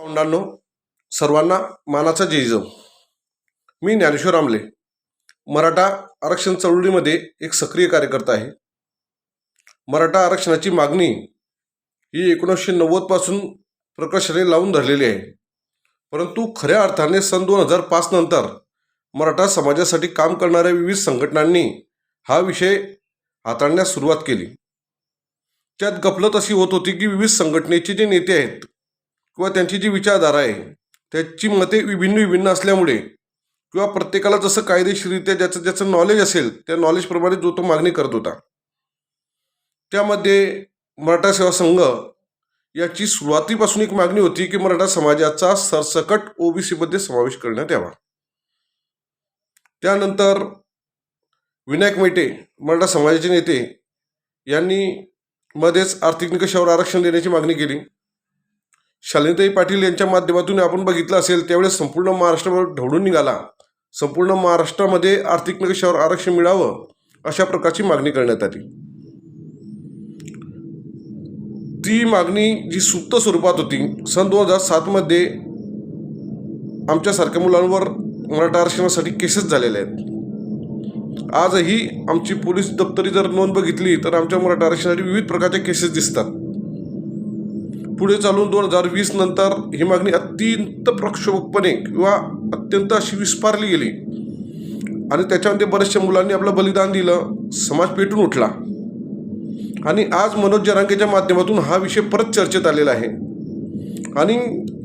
भावंडांनो, सर्वांना मानाचा जय. मी ज्ञानेश्वर आमले, मराठा आरक्षण चळवळीमध्ये एक सक्रिय कार्यकर्ता आहे. मराठा आरक्षणाची मागणी ही 1990 पासून प्रकर्षाने लावून धरलेली आहे. परंतु खऱ्या अर्थाने सन 2005 नंतर मराठा समाजासाठी काम करणाऱ्या विविध संघटनांनी हा विषय हाताळण्यास सुरुवात केली. त्यात गफलत अशी होत होती की विविध संघटनेचे जे नेते आहेत किंवा त्यांची जी विचारधारा आहे त्याची मते विभिन्न असल्यामुळे किंवा प्रत्येकाला जसं कायदेशीररित्या ज्याचं नॉलेज असेल त्या नॉलेजप्रमाणे जो तो मागणी करत होता. त्यामध्ये मराठा सेवा संघ याची सुरुवातीपासून एक मागणी होती की मराठा समाजाचा सरसकट ओबीसीमध्ये समावेश करण्यात यावा. त्यानंतर विनायक मेटे मराठा समाजाचे नेते यांनी मध्येच आर्थिक निकषावर आरक्षण देण्याची मागणी केली. शालिनीताई पाटील यांच्या माध्यमातून आपण बघितलं असेल त्यावेळेस संपूर्ण महाराष्ट्रावर ढवळून निघाला. संपूर्ण महाराष्ट्रामध्ये आर्थिक निकषावर आरक्षण मिळावं अशा प्रकारची मागणी करण्यात आली. ती मागणी जी सुप्त स्वरूपात होती, सन 2007 मध्ये आमच्यासारख्या मुलांवर मराठा आरक्षणासाठी केसेस झालेल्या आहेत. आजही आमची पोलीस दप्तरी जर नोंद बघितली तर आमच्या मराठा आरक्षणासाठी विविध प्रकारच्या केसेस दिसतात. पुढे चालून 2020 नंतर ही मागणी अत्यंत प्रक्षोभकपणे किंवा अत्यंत अशी विस्फारली गेली आणि त्याच्यामध्ये बऱ्याचशा मुलांनी आपलं बलिदान दिलं, समाज पेटून उठला आणि आज मनोज जरांगेच्या माध्यमातून हा विषय परत चर्चेत आलेला आहे. आणि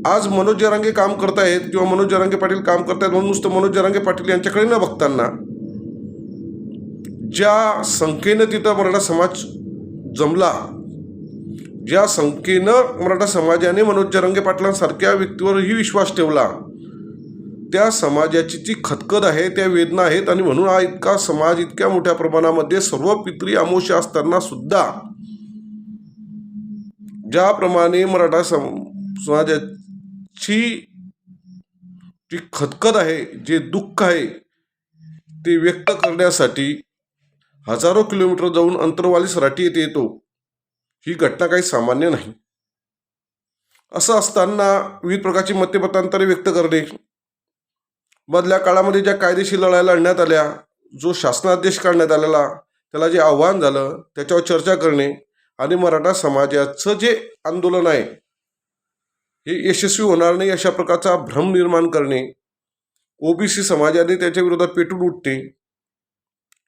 आज मनोज जरांगे काम करतायत किंवा मनोज जरांगे पाटील काम करतायत म्हणून नुसतं मनोज जरांगे पाटील यांच्याकडे न बघताना ज्या संख्येनं तिथं मराठा समाज जमला, ज्या संख्येनं मराठा समाजाने मनोज जरांगे पाटलांसारख्या व्यक्तीवरही विश्वास ठेवला, त्या समाजाची जी खदखद आहे, त्या वेदना आहेत. आणि म्हणून हा इतका समाज इतक्या मोठ्या प्रमाणामध्ये सर्व पितरी अमावस्या असताना सुद्धा ज्याप्रमाणे मराठा समाजाची जी खदखद आहे, जे दुःख आहे ते व्यक्त करण्यासाठी हजारो किलोमीटर जाऊन अंतरवाली सराटी येथे येतो, ही घटना काही सामान्य नाही. असं असताना विविध प्रकारची मतमतांतरे व्यक्त करणे, मधल्या काळामध्ये ज्या कायदेशीर लढाया लढण्यात आल्या, जो शासनादेश काढण्यात आलेला त्याला जे आव्हान झालं त्याच्यावर चर्चा करणे आणि मराठा समाजाचं जे आंदोलन आहे हे यशस्वी होणार नाही अशा प्रकारचा भ्रम निर्माण करणे, ओबीसी समाजाने त्याच्या विरोधात पेटून उठणे,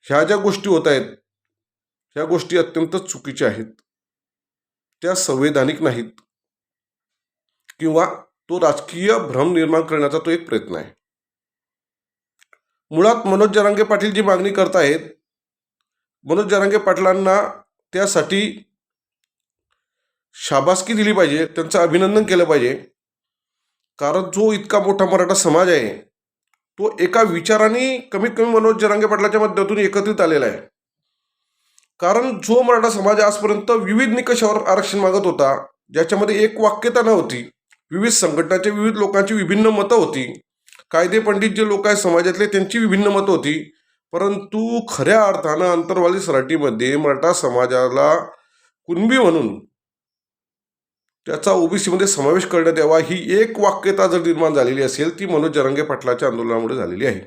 ह्या ज्या गोष्टी होत आहेत ह्या गोष्टी अत्यंत चुकीच्या आहेत. त्या संवैधानिक नाहीत किंवा तो राजकीय भ्रम निर्माण करण्याचा तो एक प्रयत्न आहे. मुळात मनोज जरांगे पाटील जी मागणी करतायत, मनोज जरांगे पाटलांना त्यासाठी शाबासकी दिली पाहिजे, त्यांचं अभिनंदन केलं पाहिजे. कारण जो इतका मोठा मराठा समाज आहे तो एका विचाराने कमीत कमी मनोज जरांगे पाटलाच्या माध्यमातून एकत्रित आलेला आहे. कारण जो मराठा समाज आजपर्यंत विविध निकषावर आरक्षण मागत होता, ज्याच्यामध्ये एक वाक्यता नव्हती, विविध संघटनाच्या विविध लोकांची विभिन्न मतं होती, कायदे पंडित जे लोक आहेत समाजातले त्यांची विभिन्न मतं होती, परंतु खऱ्या अर्थानं अंतरवाली सराटीमध्ये मराठा समाजाला कुणबी म्हणून त्याचा ओबीसीमध्ये समावेश करण्यात यावा ही एक वाक्यता जर निर्माण झालेली असेल ती मनोज जरांगे पाटलाच्या आंदोलनामुळे झालेली आहे.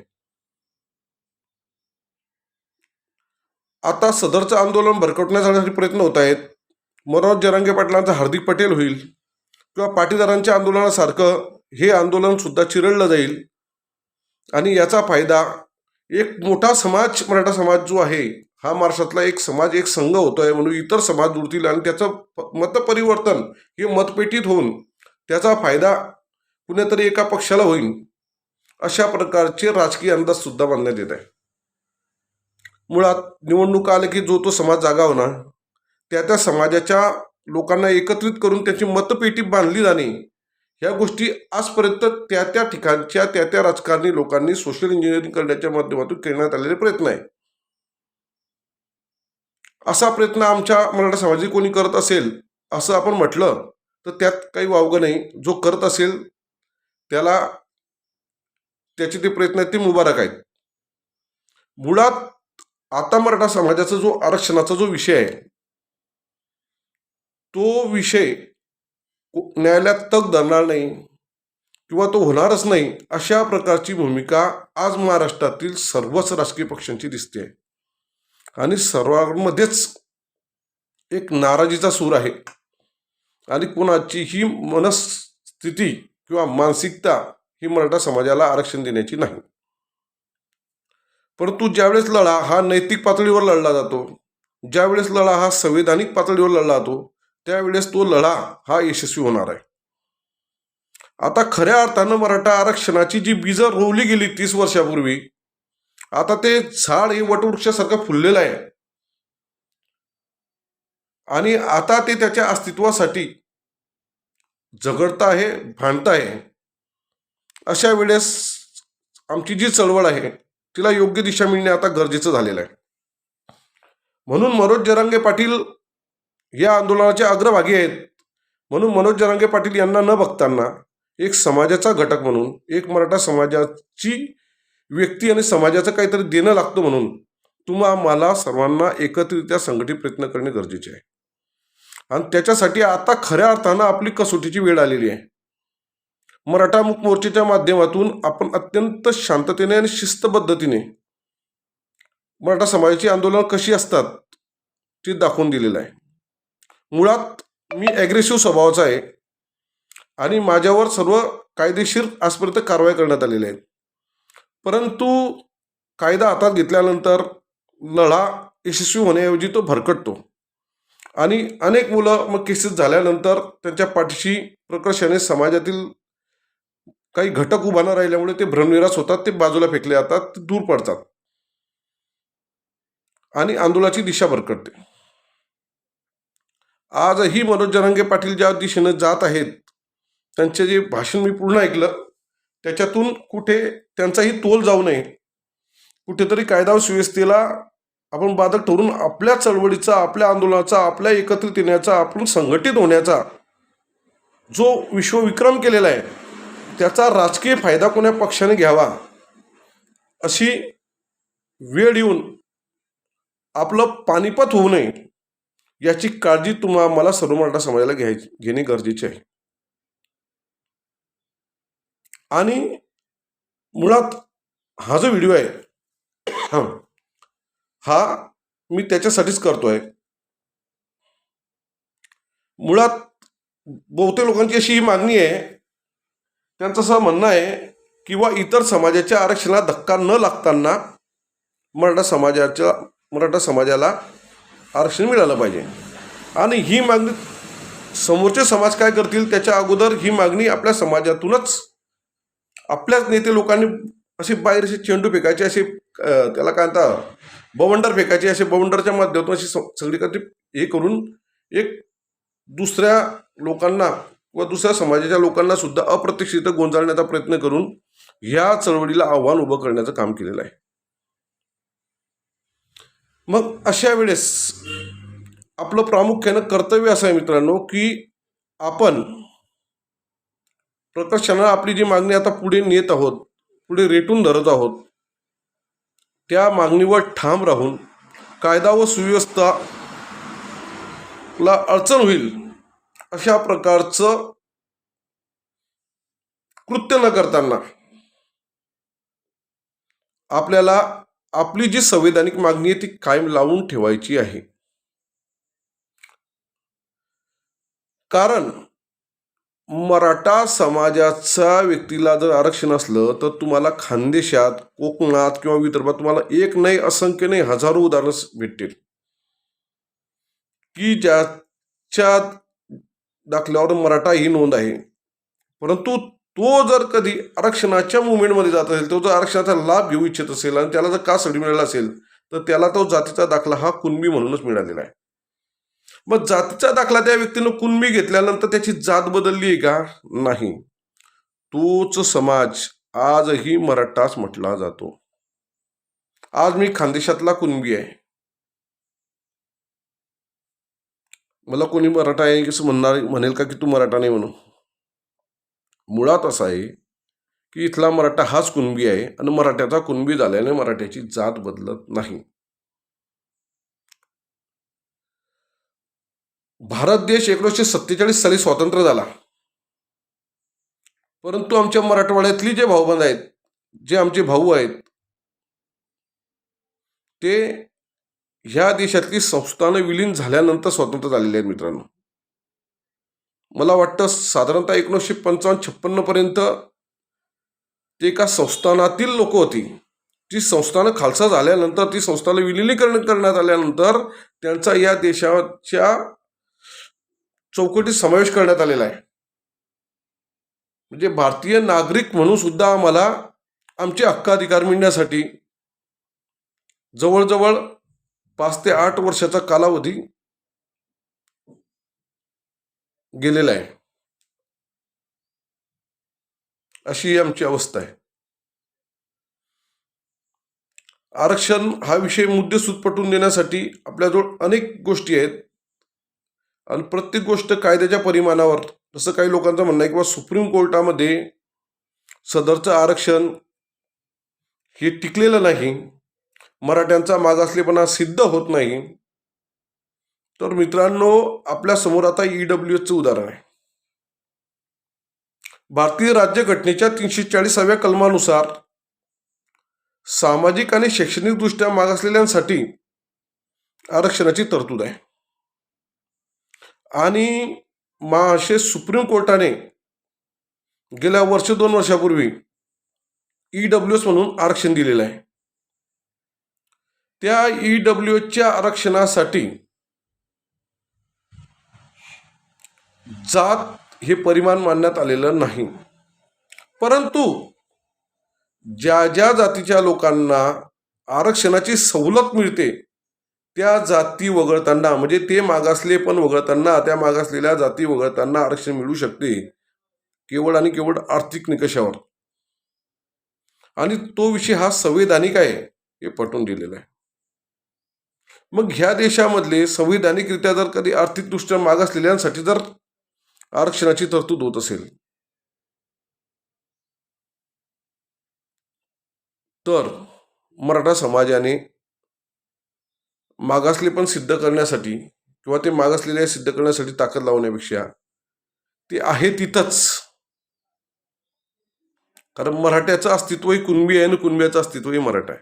आता सदरचं आंदोलन भरकटण्यासाठी प्रयत्न होत आहेत. मनोज जरांगे पाटलांचा हार्दिक पटेल होईल किंवा पाटीदारांच्या आंदोलनासारखं हे आंदोलन सुद्धा चिरडलं जाईल आणि याचा फायदा एक मोठा समाज, मराठा समाज जो आहे हा महाराष्ट्रातला एक समाज, एक संघ होतोय म्हणून इतर समाज जुळतील आणि त्याचं मतपरिवर्तन हे मतपेटीत होऊन त्याचा फायदा कुणीतरी एका पक्षाला होईल अशा प्रकारचे राजकीय अंदाज सुद्धा बांधण्यात येत आहे. मुळात निवडणूक आले की जो तो समाज जागा होणार, त्या समाजाच्या लोकांना एकत्रित करून त्याची मतपेटी बांधली जाणे, ह्या गोष्टी आजपर्यंत त्या ठिकाणच्या त्या राजकारणी लोकांनी सोशल इंजिनिअरिंग करण्याच्या माध्यमातून करण्यात आलेले प्रयत्न आहे. असा प्रयत्न आमच्या मराठा समाजाची कोणी करत असेल असं आपण म्हटलं तर त्यात काही वावगं नाही. जो करत असेल त्याला त्याचे ते प्रयत्न आहेत ते मुबारक आहेत. मुळात आता मराठा समाजाचा जो आरक्षणाचा जो विषय आहे तो विषय न्यायालयात तग धरणार नाही, किंवा तो होणारच नाही, अशा प्रकारची भूमिका आज महाराष्ट्रातील सर्वच राजकीय पक्षांची दिसते आहे. आणि सर्वांमध्येच एक नाराजीचा सूर आहे आणि कोणाचीही मनस्थिती किंवा मानसिकता ही मराठा समाजाला आरक्षण देण्याची नाही. परंतु ज्यावेळेस लढा हा नैतिक पातळीवर लढला जातो, ज्यावेळेस लढा हा संवैधानिक पातळीवर लढला जातो, त्यावेळेस तो लढा हा यशस्वी होणार आहे. आता खऱ्या अर्थानं मराठा आरक्षणाची जी बीजं रोवली गेली 30 वर्षापूर्वी, आता ते झाड हे वटवृक्षासारखं फुललेलं आहे आणि आता ते त्याच्या अस्तित्वासाठी झगडत आहे, भांडत आहे. अशा वेळेस आमची जी चळवळ आहे तिला योग्य दिशा मिळणे आता गरजेचं झालेलं आहे. म्हणून मनोज जरांगे पाटील या आंदोलनाचे अग्रभागी आहेत. म्हणून मनोज जरांगे पाटील यांना न बघताना एक समाजाचा घटक म्हणून, एक मराठा समाजाची व्यक्ती आणि समाजाचं काहीतरी देणं लागतं म्हणून मला सर्वांना एकत्रित्या संघटित प्रयत्न करणे गरजेचे आहे. आणि त्याच्यासाठी आता खऱ्या अर्थानं आपली कसोटीची वेळ आलेली आहे. मराठा मुक्त मोर्चाच्या माध्यमातून आपण अत्यंत शांततेने आणि शिस्तबद्धतेने मराठा समाजाची आंदोलन कशी असतात ते दाखवून दिलेलं आहे. मुळात मी ॲग्रेसिव्ह स्वभावाचा आहे आणि माझ्यावर सर्व कायदेशीर आजपर्यंत कारवाई करण्यात आलेल्या आहेत. परंतु कायदा हातात घेतल्यानंतर लढा यशस्वी होण्याऐवजी तो भरकटतो आणि अनेक मुलं मग केसेस झाल्यानंतर त्यांच्या पाठीशी प्रकर्षाने समाजातील काही घटक उभा न राहिल्यामुळे ते भ्रमनिरास होतात, ते बाजूला फेकले जातात, ते दूर पडतात आणि आंदोलनाची दिशा भरकटते. आजही मनोज जरांगे पाटील ज्या दिशेने जात आहेत, त्यांचे जे भाषण मी पूर्ण ऐकलं, त्याच्यातून कुठे त्यांचाही तोल जाऊ नये, कुठेतरी कायदा व सुव्यवस्थेला आपण बाधक ठरून आपल्या चळवळीचा, आपल्या आंदोलनाचा, आपल्या एकत्रित येण्याचा, आपण संघटित होण्याचा जो विश्वविक्रम केलेला आहे, त्याचा राजकीय फायदा कोण्या पक्षाने घ्यावा अशी वेळ येऊन आपलं पानिपत होऊ नये याची काळजी मला सर्व मराठा समाजाला घेणे गरजेचे आहे. आणि मुळात हा जो व्हिडिओ आहे हा मी त्याच्यासाठीच करतोय. मुळात बहुतेक लोकांची अशी ही मागणी आहे, त्यांचं असं म्हणणं आहे किंवा इतर समाजाच्या आरक्षणाला धक्का न लागताना मराठा समाजाला आरक्षण मिळालं पाहिजे. आणि ही मागणी समोरचे समाज काय करतील त्याच्या अगोदर ही मागणी आपल्या समाजातूनच आपल्याच नेते लोकांनी असे बाहेर असे चेंडू फेकायचे, असे त्याला काय म्हणतात बवंडर फेकायचे, असे बवंडरच्या माध्यमातून अशी सगळीकडे हे करून एक दुसऱ्या लोकांना किंवा दुसऱ्या समाजाच्या लोकांना सुद्धा अप्रत्यक्षित गोंजाळण्याचा प्रयत्न करून ह्या चळवळीला आव्हान उभं करण्याचं काम केलेलं आहे. मग अशा वेळेस आपलं प्रामुख्यानं कर्तव्य असं आहे मित्रांनो, की आपण प्रकर्षानं आपली जी मागणी आता पुढे नेत आहोत, पुढे रेटून धरत आहोत, त्या मागणीवर ठाम राहून कायदा व सुव्यवस्थेला अडचण होईल अशा प्रकारचं कृत्य न करताना आपल्याला आपली जी संवैधानिक मागणी आहे ती कायम लावून ठेवायची आहे. कारण मराठा समाजाच्या व्यक्तीला जर आरक्षण असलं तर तुम्हाला खानदेशात, कोकणात किंवा विदर्भात तुम्हाला एक नाही, असंख्य नाही, हजारो उदाहरणं भेटतील की ज्याच्या दाखल्यावर मराठा ही नोंद आहे. परंतु तो जर कधी आरक्षणाच्या मुवमेंटमध्ये जात असेल, तो जर आरक्षणाचा लाभ घेऊ इच्छित असेल आणि त्याला जर कास्ट मिळाला असेल तर त्याला तो जातीचा दाखला हा कुणबी म्हणूनच मिळालेला आहे. मग जातीचा दाखला त्या व्यक्तीनं कुणबी घेतल्यानंतर त्याची जात बदलली आहे का? नाही. तोच समाज आजही मराठाच म्हटला जातो. आज मी खानदेशातला कुणबी आहे, मला कोणी मराठा आहे असं म्हणेल का की तू मराठा नाही म्हणून? मुळात असं आहे की इथला मराठा हाच कुणबी आहे आणि मराठ्याचा कुणबी झाल्याने मराठ्याची जात बदलत नाही. भारत देश 1947 साली स्वतंत्र झाला, परंतु आमच्या मराठवाड्यातली जे भाऊबंद आहेत, जे आमचे भाऊ आहेत, ते ह्या देशातली संस्थानं विलीन झाल्यानंतर स्वतंत्र झालेले आहेत मित्रांनो. मला वाटतं साधारणतः 1955-56 पर्यंत ते एका संस्थानातील लोक होती. ती संस्थानं खालसा झाल्यानंतर, ती संस्थानं विलिनीकरण करण्यात आल्यानंतर त्यांचा या देशाच्या चौकटीत समावेश करण्यात आलेला आहे. म्हणजे भारतीय नागरिक म्हणून सुद्धा आम्हाला आमचे हक्काधिकार मिळण्यासाठी जवळजवळ 5 ते 8 वर्षाचा कालावधी गेलेला आहे. अशी आमची अवस्था आहे. आरक्षण हा विषय मुद्देसूद पटवून देण्यासाठी आपल्याजवळ अनेक गोष्टी आहेत आणि प्रत्येक गोष्ट कायद्याच्या परिमाणावर, जसं काही लोकांचं म्हणणं आहे किंवा सुप्रीम कोर्टामध्ये सदरचं आरक्षण हे टिकलेलं नाही, मराठ्यांचा मागासलेपणा सिद्ध होत नाही. तर मित्रांनो, आपल्या समोर आता EWSचं उदाहरण आहे. भारतीय राज्यघटनेच्या 340व्या कलमानुसार सामाजिक आणि शैक्षणिकदृष्ट्या मागासलेल्यांसाठी आरक्षणाची तरतूद आहे. आणि महाराष्ट्र सुप्रीम कोर्टाने गेल्या 1-2 वर्षापूर्वी EWS म्हणून आरक्षण दिलेलं आहे. त्या EWSच्या आरक्षणासाठी जात हे परिमाण मानण्यात आलेलं नाही. परंतु ज्या ज्या जातीच्या लोकांना आरक्षणाची सवलत मिळते त्या जाती वगळताना, म्हणजे ते मागासले पण वगळताना, त्या मागासलेल्या जाती वगळताना आरक्षण मिळू शकते केवळ आणि केवळ आर्थिक निकषावर. आणि तो विषय हा संवैधानिक आहे हे पटवून दिलेला आहे. मग ह्या देशामधले संवैधानिकरित्या जर कधी आर्थिकदृष्ट्या मागासलेल्यांसाठी जर आरक्षणाची तरतूद होत असेल तर मराठा समाजाने मागासलेपण सिद्ध करण्यासाठी किंवा ते मागासलेले सिद्ध करण्यासाठी ताकद लावण्यापेक्षा ते आहे तिथंच, कारण मराठ्याचं अस्तित्वही कुणबी आहे आणि कुणब्याचं अस्तित्वही मराठा आहे.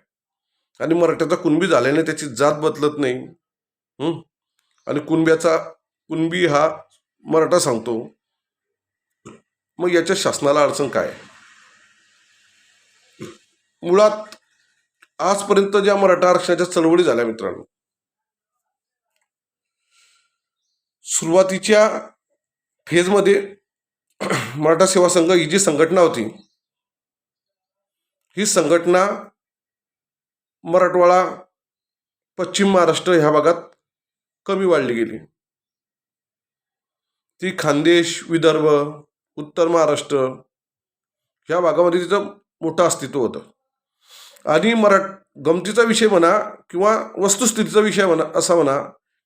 आणि मराठ्याचा कुणबी झाल्याने त्याची जात बदलत नाही. आणि कुणबी हा मराठा सांगतो. मग याच्या शासनाला अडचण काय? मुळात आजपर्यंत ज्या मराठा आरक्षणाच्या चळवळी झाल्या मित्रांनो, सुरुवातीच्या फेजमध्ये मराठा सेवा संघ ही जी संघटना होती, ही संघटना मराठवाडा, पश्चिम महाराष्ट्र ह्या भागात कमी वाढली गेली. ती खानदेश, विदर्भ, उत्तर महाराष्ट्र ह्या भागामध्ये तिचं मोठं अस्तित्व होतं. आणि गमतीचा विषय म्हणा किंवा वस्तुस्थितीचा विषय म्हणा, असा म्हणा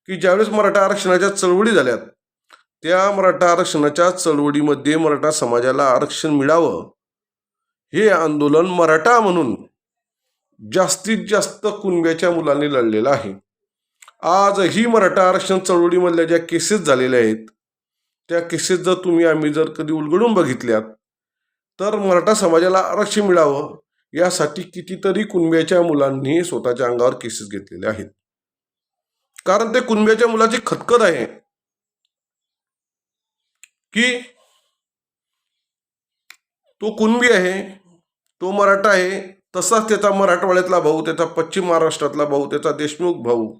की ज्यावेळेस मराठा आरक्षणाच्या चळवळी झाल्यात, त्या मराठा आरक्षणाच्या चळवळीमध्ये मराठा समाजाला आरक्षण मिळावं हे आंदोलन मराठा म्हणून जास्तीत जास्त कुणब्याच्या मुलांनी लढलेलं आहे. आजही मराठा आरक्षण चळवळीमधल्या ज्या केसेस झालेल्या आहेत, त्या केसेस जर आम्ही कधी उलगडून बघितल्यात तर मराठा समाजाला आरक्षण मिळावं यासाठी कितीतरी कुणब्याच्या मुलांनी स्वतःच्या अंगावर केसेस घेतलेले आहेत. कारण ते कुणब्याच्या मुलाची खतखत आहे की तो कुणबी आहे, तो मराठा आहे, तसाच त्याचा मराठवाड्यातला भाऊ, त्याचा पश्चिम महाराष्ट्रातला भाऊ, त्याचा देशमुख भाऊ,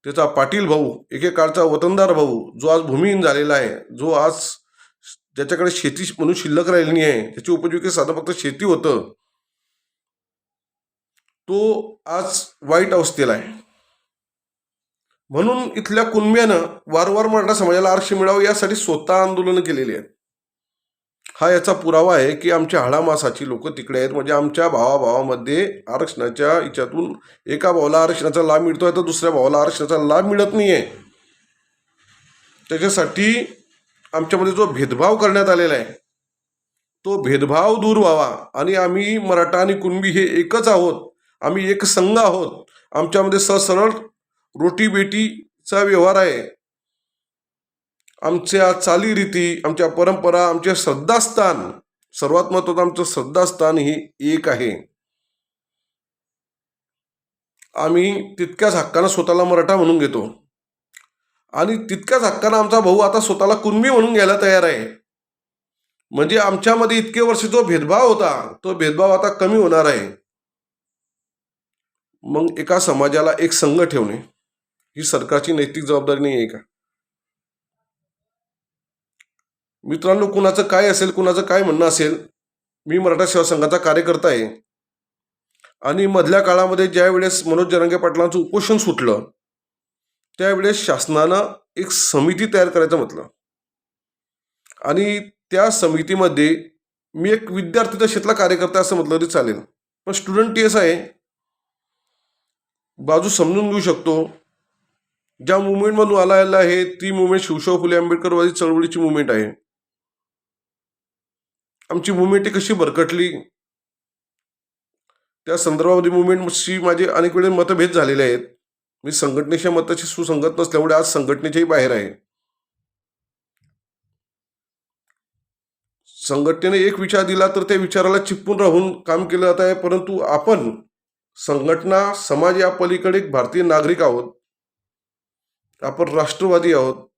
त्याचा पाटील भाऊ, एकेकाळचा वतनदार भाऊ, जो आज भूमिहीन झालेला आहे, जो आज ज्याच्याकडे शेती म्हणून शिल्लक राहिली नाही आहे, त्याची उपजीविके साधं फक्त शेती होतं, तो आज वाईट अवस्थेला आहे. म्हणून इथल्या कुणब्यानं वारंवार मराठा समाजाला आरक्षण मिळावं यासाठी स्वतः आंदोलनं केलेली आहेत. हा याचा पुरावा आहे की आमच्या हाडामासाची लोक तिकडे आहेत. म्हणजे आमच्या भावाभावामध्ये आरक्षणाच्या याच्यातून एका भावाला आरक्षणाचा लाभ मिळतोय तर दुसऱ्या भावाला आरक्षणाचा लाभ मिळत नाहीये. त्याच्यासाठी आमच्यामध्ये जो भेदभाव करण्यात आलेला आहे तो भेदभाव दूर व्हावा आणि आम्ही मराठा आणि कुणबी हे एकच आहोत, आम्ही एक संघ आहोत, आमच्यामध्ये सरळ रोटी बेटीचा व्यवहार आहे आमच्या चालीरीती, आमच्या परंपरा, आमचे श्रद्धास्थान, सर्वात महत्वाचं आमचं श्रद्धास्थान ही एक आहे. आम्ही तितक्याच हक्कानं स्वतःला मराठा म्हणून घेतो आणि तितक्याच हक्कानं आमचा भाऊ आता स्वतःला कुणबी म्हणून घ्यायला तयार आहे. म्हणजे आमच्यामध्ये इतके वर्ष जो भेदभाव होता तो भेदभाव आता कमी होणार आहे. मग एका समाजाला एक संघ ठेवणे ही सरकारची नैतिक जबाबदारी नाही आहे का? मित्रांनो, कुणाचं काय असेल, कुणाचं काय म्हणणं असेल, मी मराठा सेवा संघाचा कार्यकर्ता आहे आणि मधल्या काळामध्ये ज्या वेळेस मनोज जरांगे पाटलांचं उपोषण सुटलं त्यावेळेस शासनानं एक समिती तयार करायचं म्हटलं आणि त्या समितीमध्ये मी एक विद्यार्थी दशेतला कार्यकर्ता असं म्हटलं तरी चालेल, पण स्टुडंट टीएस आहे, बाजू समजून घेऊ शकतो. ज्या मुवमेंटमधून आला आहे ती मुवमेंट शिवशाहू फुले आंबेडकरवादी चळवळीची मुवमेंट आहे. आमची मुवमेंट कशी भरकटली त्या संदर्भामध्ये मुवमेंटशी माझे अनेक वेळेस मतभेद झालेले आहेत. मी संघटनेच्या मताशी सुसंगत नसल्यामुळे आज संघटनेच्याही बाहेर आहे. संघटनेने एक विचार दिला तर त्या विचाराला चिपकून राहून काम केलं जात आहे, परंतु आपण संघटना समाज या पलीकडे एक भारतीय नागरिक आहोत. आपण राष्ट्रवादी आहोत.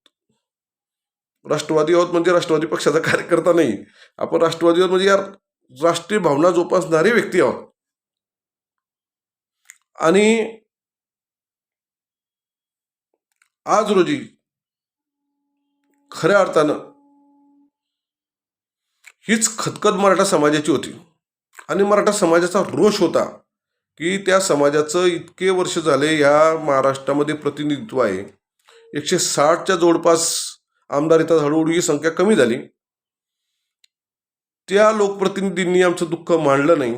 राष्ट्रवादी आहोत म्हणजे राष्ट्रवादी पक्षाचा कार्यकर्ता नाही, आपण राष्ट्रवादी आहोत म्हणजे या राष्ट्रीय भावना जोपासणारे व्यक्ती आहोत. आणि आज रोजी खऱ्या अर्थानं हीच खतखत मराठा समाजाची होती आणि मराठा समाजाचा रोष होता की त्या समाजाचं इतके वर्ष झाले या महाराष्ट्रामध्ये प्रतिनिधित्व आहे. 160च्या जवळपास आमदार येतात, हळूहळू ही संख्या कमी झाली. त्या लोकप्रतिनिधींनी आमचं दुःख मांडलं नाही.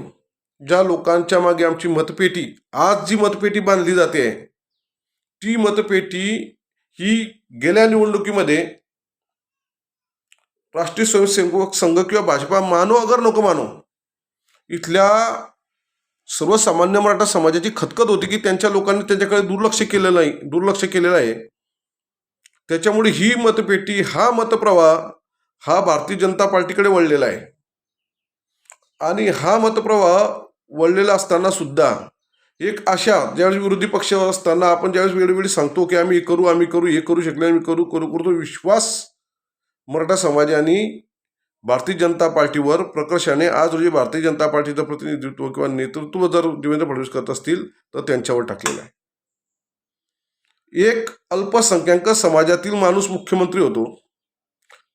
ज्या लोकांच्या मागे आमची मतपेटी, आज जी मतपेटी बांधली जाते ती मतपेटी ही गेल्या निवडणुकीमध्ये राष्ट्रीय स्वयंसेवक संघ किंवा भाजपा मानो अगर नको मानो इथल्या सर्वसामान्य मराठा समाजाची खतखत होती की त्यांच्या लोकांनी त्यांच्याकडे दुर्लक्ष केलेलं आहे. त्याच्यामुळे ही मतपेटी, हा मतप्रवाह हा भारतीय जनता पार्टीकडे वळलेला आहे आणि हा मतप्रवाह वळलेला असताना सुद्धा एक आशा, ज्यावेळेस विरोधी पक्ष असताना आपण ज्यावेळेस वेळोवेळी सांगतो की आम्ही हे करू शकले, आम्ही करू तो विश्वास मराठा समाजाने भारतीय जनता पार्टीवर प्रकर्षाने आज रोजी भारतीय जनता पार्टीचं प्रतिनिधित्व किंवा नेतृत्व जर देवेंद्र फडणवीस करत असतील तर त्यांच्यावर टाकलेलं आहे. एक अल्पसंख्याक समाजातील माणूस मुख्यमंत्री होतो,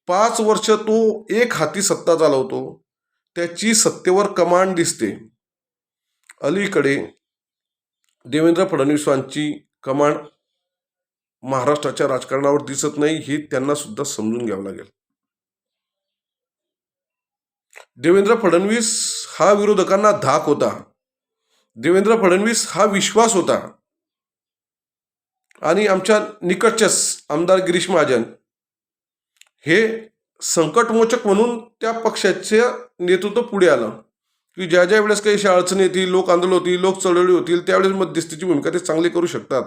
5 वर्ष तो एक हाती सत्ता चालवतो, त्याची सत्तेवर कमांड दिसते. अलीकडे देवेंद्र फडणवीसांची कमांड महाराष्ट्राच्या राजकारणावर दिसत नाही, हे त्यांना सुद्धा समजून घ्यावं लागेल. देवेंद्र फडणवीस हा विरोधकांना धाक होता. देवेंद्र फडणवीस हा विश्वास होता आणि आमच्या निकटचेच आमदार गिरीश महाजन हे संकटमोचक म्हणून त्या पक्षाचे नेतृत्व पुढे आलं की ज्या वेळेस काही अडचणी येतील, लोक आंदोलन होतील, लोक चळवळी होतील, त्यावेळेस मध्यस्थीची भूमिका ते चांगली करू शकतात,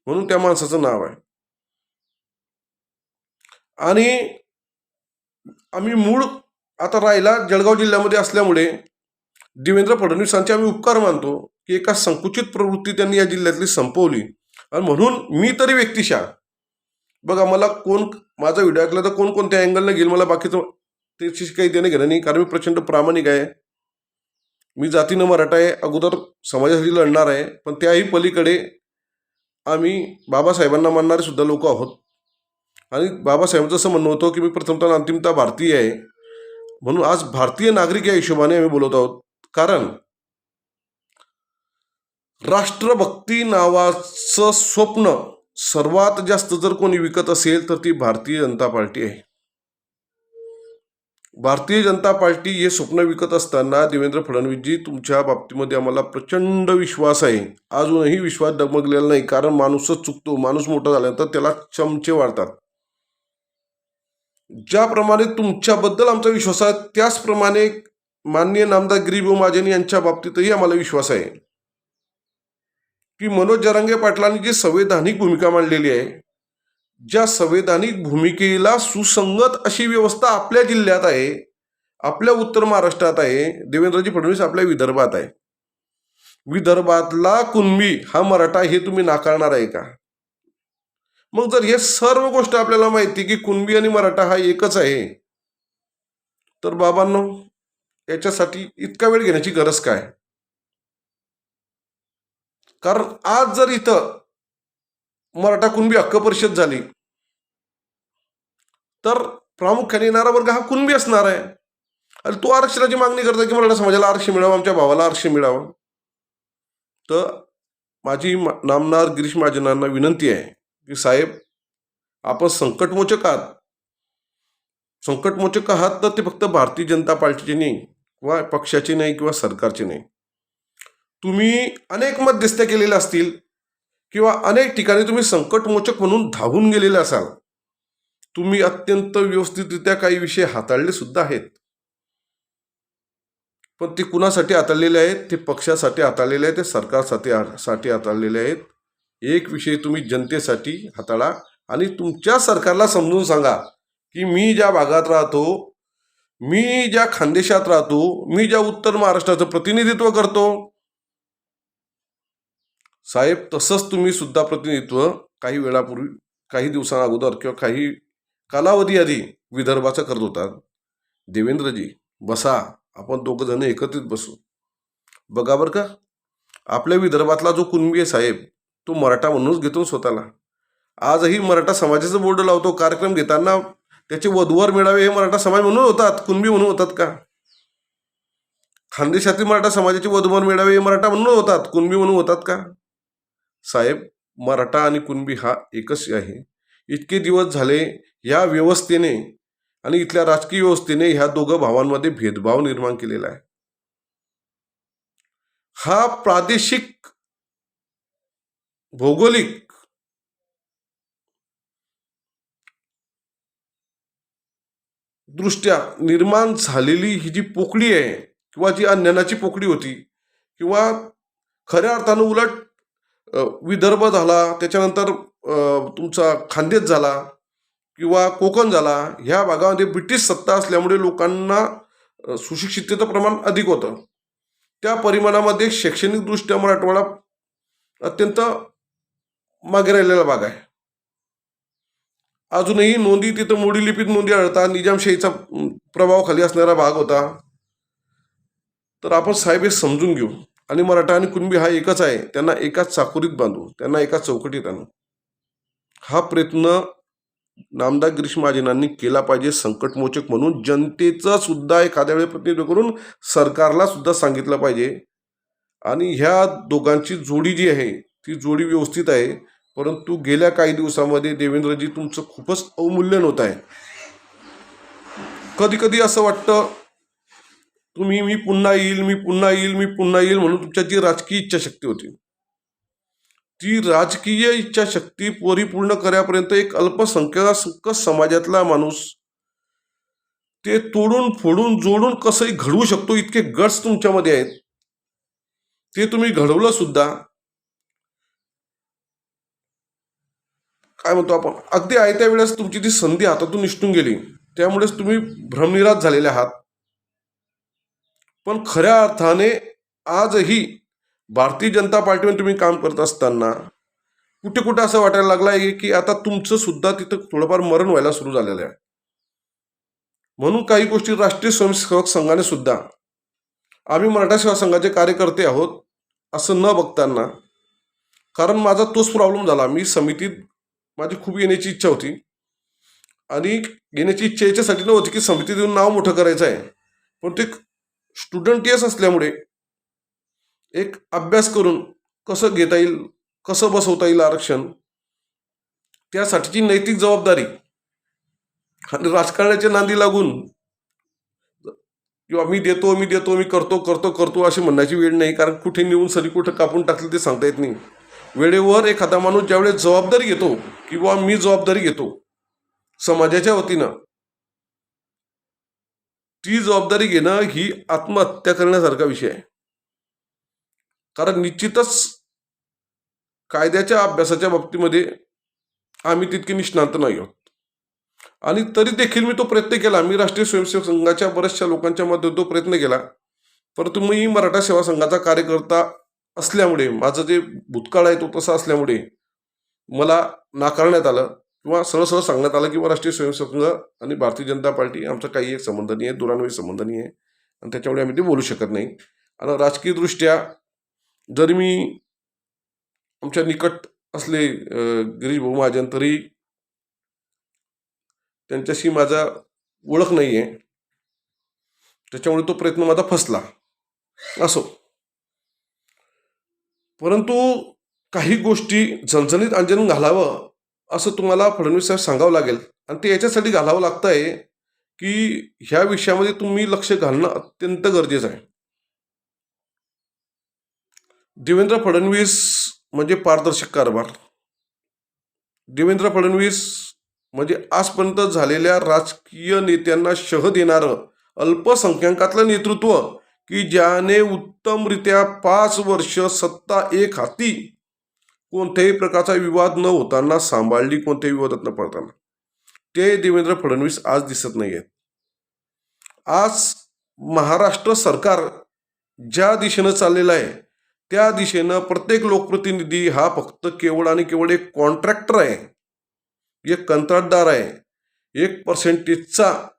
म्हणून त्या माणसाचं नाव आहे. आणि आम्ही मूळ आता राहिला जळगाव जिल्ह्यामध्ये असल्यामुळे देवेंद्र फडणवीसांचे आम्ही उपकार मानतो की एका संकुचित प्रवृत्ती त्यांनी या जिल्ह्यातली संपवली. आणि म्हणून मी तरी व्यक्तिशः बघा, मला कोण माझा व्हिडिओ ऐकला तर कोणत्या अँगलनं घेईल मला बाकीचं त्याची काही देणं घेणं नाही, कारण मी प्रचंड प्रामाणिक आहे. मी जातीनं मराठा आहे, अगोदर समाजासाठी लढणार आहे, पण त्याही पलीकडे आम्ही बाबासाहेबांना मानणारे सुद्धा लोक आहोत. आणि बाबासाहेबांचं असं म्हणणं होतं की मी प्रथमतः अंतिमतः भारतीय आहे, म्हणून आज भारतीय नागरिक या हिशोबाने आम्ही बोलत आहोत. कारण राष्ट्रभक्ती नावाचं स्वप्न सर्वात जास्त जर कोणी विकत असेल तर ती भारतीय जनता पार्टी आहे. भारतीय जनता पार्टी हे स्वप्न विकत असताना देवेंद्र फडणवीसजी तुमच्या बाबतीमध्ये आम्हाला प्रचंड विश्वास आहे. अजूनही विश्वास डगमगलेला नाही, कारण माणूसच चुकतो. माणूस मोठा झाल्यानंतर त्याला चमचे वाढतात. ज्याप्रमाणे तुमच्याबद्दल आमचा विश्वास आहे त्याचप्रमाणे माननीय नामदार गिरीभाऊ महाजन यांच्या बाबतीतही आम्हाला विश्वास आहे की मनोज जरांगे पाटलांनी जी संवैधानिक भूमिका मांडलेली आहे, ज्या संवैधानिक भूमिकेला सुसंगत अशी व्यवस्था आपल्या जिल्ह्यात आहे, आपल्या उत्तर महाराष्ट्रात आहे, देवेंद्रजी फडणवीस आपल्या विदर्भात आहे. विदर्भातला कुणबी हा मराठा हे तुम्ही नाकारणार आहे का? मग जर हे सर्व गोष्ट आपल्याला माहिती की कुणबी आणि मराठा हा एकच आहे, तर बाबांनो याच्यासाठी इतका वेळ घेण्याची गरज काय? कारण आज जर इथं मराठा कुणबी हक्क परिषद झाली तर प्रामुख्याने येणारा वर्ग हा कुणबी असणार आहे. आणि तो आरक्षणाची मागणी करतो की मराठा समाजाला आरक्षण मिळावं, आमच्या भावाला आरक्षण मिळावं. तर माझी नामदार गिरीश महाजनांना विनंती आहे की साहेब, आपण संकटमोचक आहात. संकटमोचक आहात तर ते फक्त भारतीय जनता पार्टीचे नाही किंवा पक्षाचे नाही किंवा सरकारचे नाही. तुम्ही अनेक मध्यस्थ्या केलेल्या असतील किंवा अनेक ठिकाणी तुम्ही संकटमोचक म्हणून धावून गेलेले असाल. तुम्ही अत्यंत व्यवस्थितरित्या काही विषय हाताळले सुद्धा आहेत, पण ते कुणासाठी हाताळलेले आहेत? ते पक्षासाठी हाताळलेले आहेत, ते सरकारसाठी हाताळलेले आहेत. एक विषय तुम्ही जनतेसाठी हाताळा आणि तुमच्या सरकारला समजून सांगा की मी ज्या भागात राहतो, मी ज्या खानदेशात राहतो, मी ज्या उत्तर महाराष्ट्राचं प्रतिनिधित्व करतो, साहेब तसंच तुम्ही सुद्धा प्रतिनिधित्व काही वेळापूर्वी, काही दिवसांअगोदर किंवा काही कालावधी आधी विदर्भाचं करत होतात. देवेंद्रजी बसा, आपण दोघं जण एकत्रित बसू. बघा बरं का, आपल्या विदर्भातला जो कुणबी आहे साहेब, तो मराठा म्हणूनच घेतो स्वतःला. आजही मराठा समाजाचं बोर्ड लावतो. कार्यक्रम घेताना त्याचे वधूवर मिळावे हे मराठा समाज म्हणून होतात, कुणबी म्हणून होतात का? खानदेशातील मराठा समाजाचे वधूवर मिळावे हे मराठा म्हणून होतात, कुणबी म्हणून होतात का? साहेब, मराठा आणि कुणबी हा एकच आहे. इतके दिवस झाले या व्यवस्थेने आणि इथल्या राजकीय व्यवस्थेने ह्या दोघं भावांमध्ये भेदभाव निर्माण केलेला आहे. हा प्रादेशिक भौगोलिक दृष्ट्या निर्माण झालेली ही जी पोकळी आहे किंवा जी अज्ञानाची पोकळी होती, किंवा खऱ्या अर्थानं उलट विदर्भ झाला, त्याच्यानंतर तुमचा खानदेश झाला किंवा कोकण झाला, ह्या भागामध्ये ब्रिटिश सत्ता असल्यामुळे लोकांना सुशिक्षिततेचं प्रमाण अधिक होतं. त्या परिमाणामध्ये शैक्षणिकदृष्ट्या मराठवाडा अत्यंत मागे राहिलेला भाग आहे. अजूनही नोंदी तिथं मोडी लिपीत नोंदी आढळतात. निजामशाहीचा प्रभाव खाली असणारा भाग होता. तर आपण साहेब हे समजून घेऊ आणि मराठा आणि कुणबी हा एकच आहे, त्यांना एकाच चाकोरीत बांधू, त्यांना एकाच चौकटीत आणू. हा प्रयत्न नामदार गिरीश महाजनांनी केला पाहिजे. संकटमोचक म्हणून जनतेचं सुद्धा एखाद्या वेळी प्रतिनिधित्व करून सरकारला सुद्धा सांगितलं पाहिजे. आणि ह्या दोघांची जोडी जी आहे ती जोडी व्यवस्थित आहे, परंतु गेल्या काही दिवसांमध्ये देवेंद्रजी तुमचं खूपच अवमूल्यन होत आहे. कधी कधी असं वाटतं तुम्ही मी पुन्हा येईल, मी पुन्हा येईल, मी पुन्हा येईल म्हणून तुमच्या जी राजकीय इच्छाशक्ती होती, ती राजकीय इच्छाशक्ती परिपूर्ण करण्यापर्यंत एक अल्पसंख्याक समाजातला माणूस ते तोडून फोडून जोडून कसंही घडवू शकतो, इतके गट्स तुमच्यामध्ये आहेत. ते तुम्ही घडवलं सुद्धा. काय म्हणतो आपण, अगदी आयत्या वेळेस तुमची ती संधी हातातून निसटून गेली, त्यामुळेच तुम्ही भ्रमनिरास झालेले आहात. पण खऱ्या अर्थाने आजही भारतीय जनता पार्टीमध्ये तुम्ही काम करत असताना कुठे कुठे असं वाटायला लागलं आहे की आता तुमचं सुद्धा तिथं थोडंफार मरण व्हायला सुरू झालेलं आहे. म्हणून काही गोष्टी राष्ट्रीय स्वयंसेवक संघाने सुद्धा, आम्ही मराठा सेवा संघाचे कार्यकर्ते आहोत असं न बघताना, कारण माझा तोच प्रॉब्लेम झाला, मी समितीत माझी खूप येण्याची इच्छा होती आणि येण्याची इच्छा याच्यासाठी नव्हती की समितीत येऊन नाव मोठं करायचं आहे, पण ते स्टुडंट येस असल्यामुळे एक अभ्यास करून कसं घेता येईल, कसं बसवता येईल आरक्षण, त्यासाठीची नैतिक जबाबदारी आणि राजकारणाच्या नांदी लागून किंवा मी देतो मी देतो मी करतो करतो करतो अशी म्हणण्याची वेळ नाही. कारण कुठे नेऊन सरी कुठं कापून टाकलं ते सांगता येत नाही. वेळेवर एखादा माणूस ज्यावेळेस जबाबदारी घेतो किंवा मी जबाबदारी घेतो समाजाच्या वतीनं, ती जबाबदारी घेणं ही आत्महत्या करण्यासारखा विषय आहे. कारण निश्चितच कायद्याच्या अभ्यासाच्या बाबतीमध्ये आम्ही तितके निष्णात नाही आहोत. आणि तरी देखील मी तो प्रयत्न केला. मी राष्ट्रीय स्वयंसेवक संघाच्या बऱ्याचशा लोकांच्या मध्ये तो प्रयत्न केला. परंतु मी मराठा सेवा संघाचा कार्यकर्ता असल्यामुळे, माझं जे भूतकाळ आहे तो तसा असल्यामुळे मला नाकारण्यात आलं किंवा सरळ सरळ सांगण्यात आलं की राष्ट्रीय स्वयंसेवक संघ आणि भारतीय जनता पार्टी आमचा काही एक संबंध नाही आहे, दुरान्वयी संबंध नाही आहे आणि त्याच्यामुळे आम्ही ते बोलू शकत नाही. आणि राजकीयदृष्ट्या जरी मी आमच्या निकट असले गिरीश भाऊ महाजन, तरी त्यांच्याशी माझा ओळख नाही आहे, त्याच्यामुळे तो प्रयत्न माझा फसला. असो, परंतु काही गोष्टी झणझणीत अंजन घालावं असं तुम्हाला फडणवीस साहेब सांगावं लागेल. आणि ते याच्यासाठी घालावं लागतंय की ह्या विषयामध्ये तुम्ही लक्ष घालणं अत्यंत गरजेचं आहे. देवेंद्र फडणवीस म्हणजे पारदर्शक कारभार. देवेंद्र फडणवीस म्हणजे आजपर्यंत झालेल्या राजकीय नेत्यांना शह देणारं अल्पसंख्याकातलं नेतृत्व, की ज्याने उत्तमरित्या 5 वर्ष सत्ता एक हाती कोणत्याही प्रकारचा विवाद न होताना सांभाळली, कोणत्याही विवादात न पडताना, ते देवेंद्र फडणवीस आज दिसत नाही आहेत. आज महाराष्ट्र सरकार ज्या दिशेनं चाललेलं आहे त्या दिशेनं प्रत्येक लोकप्रतिनिधी हा फक्त केवळ आणि केवळ एक कॉन्ट्रॅक्टर आहे, एक कंत्राटदार आहे, 1%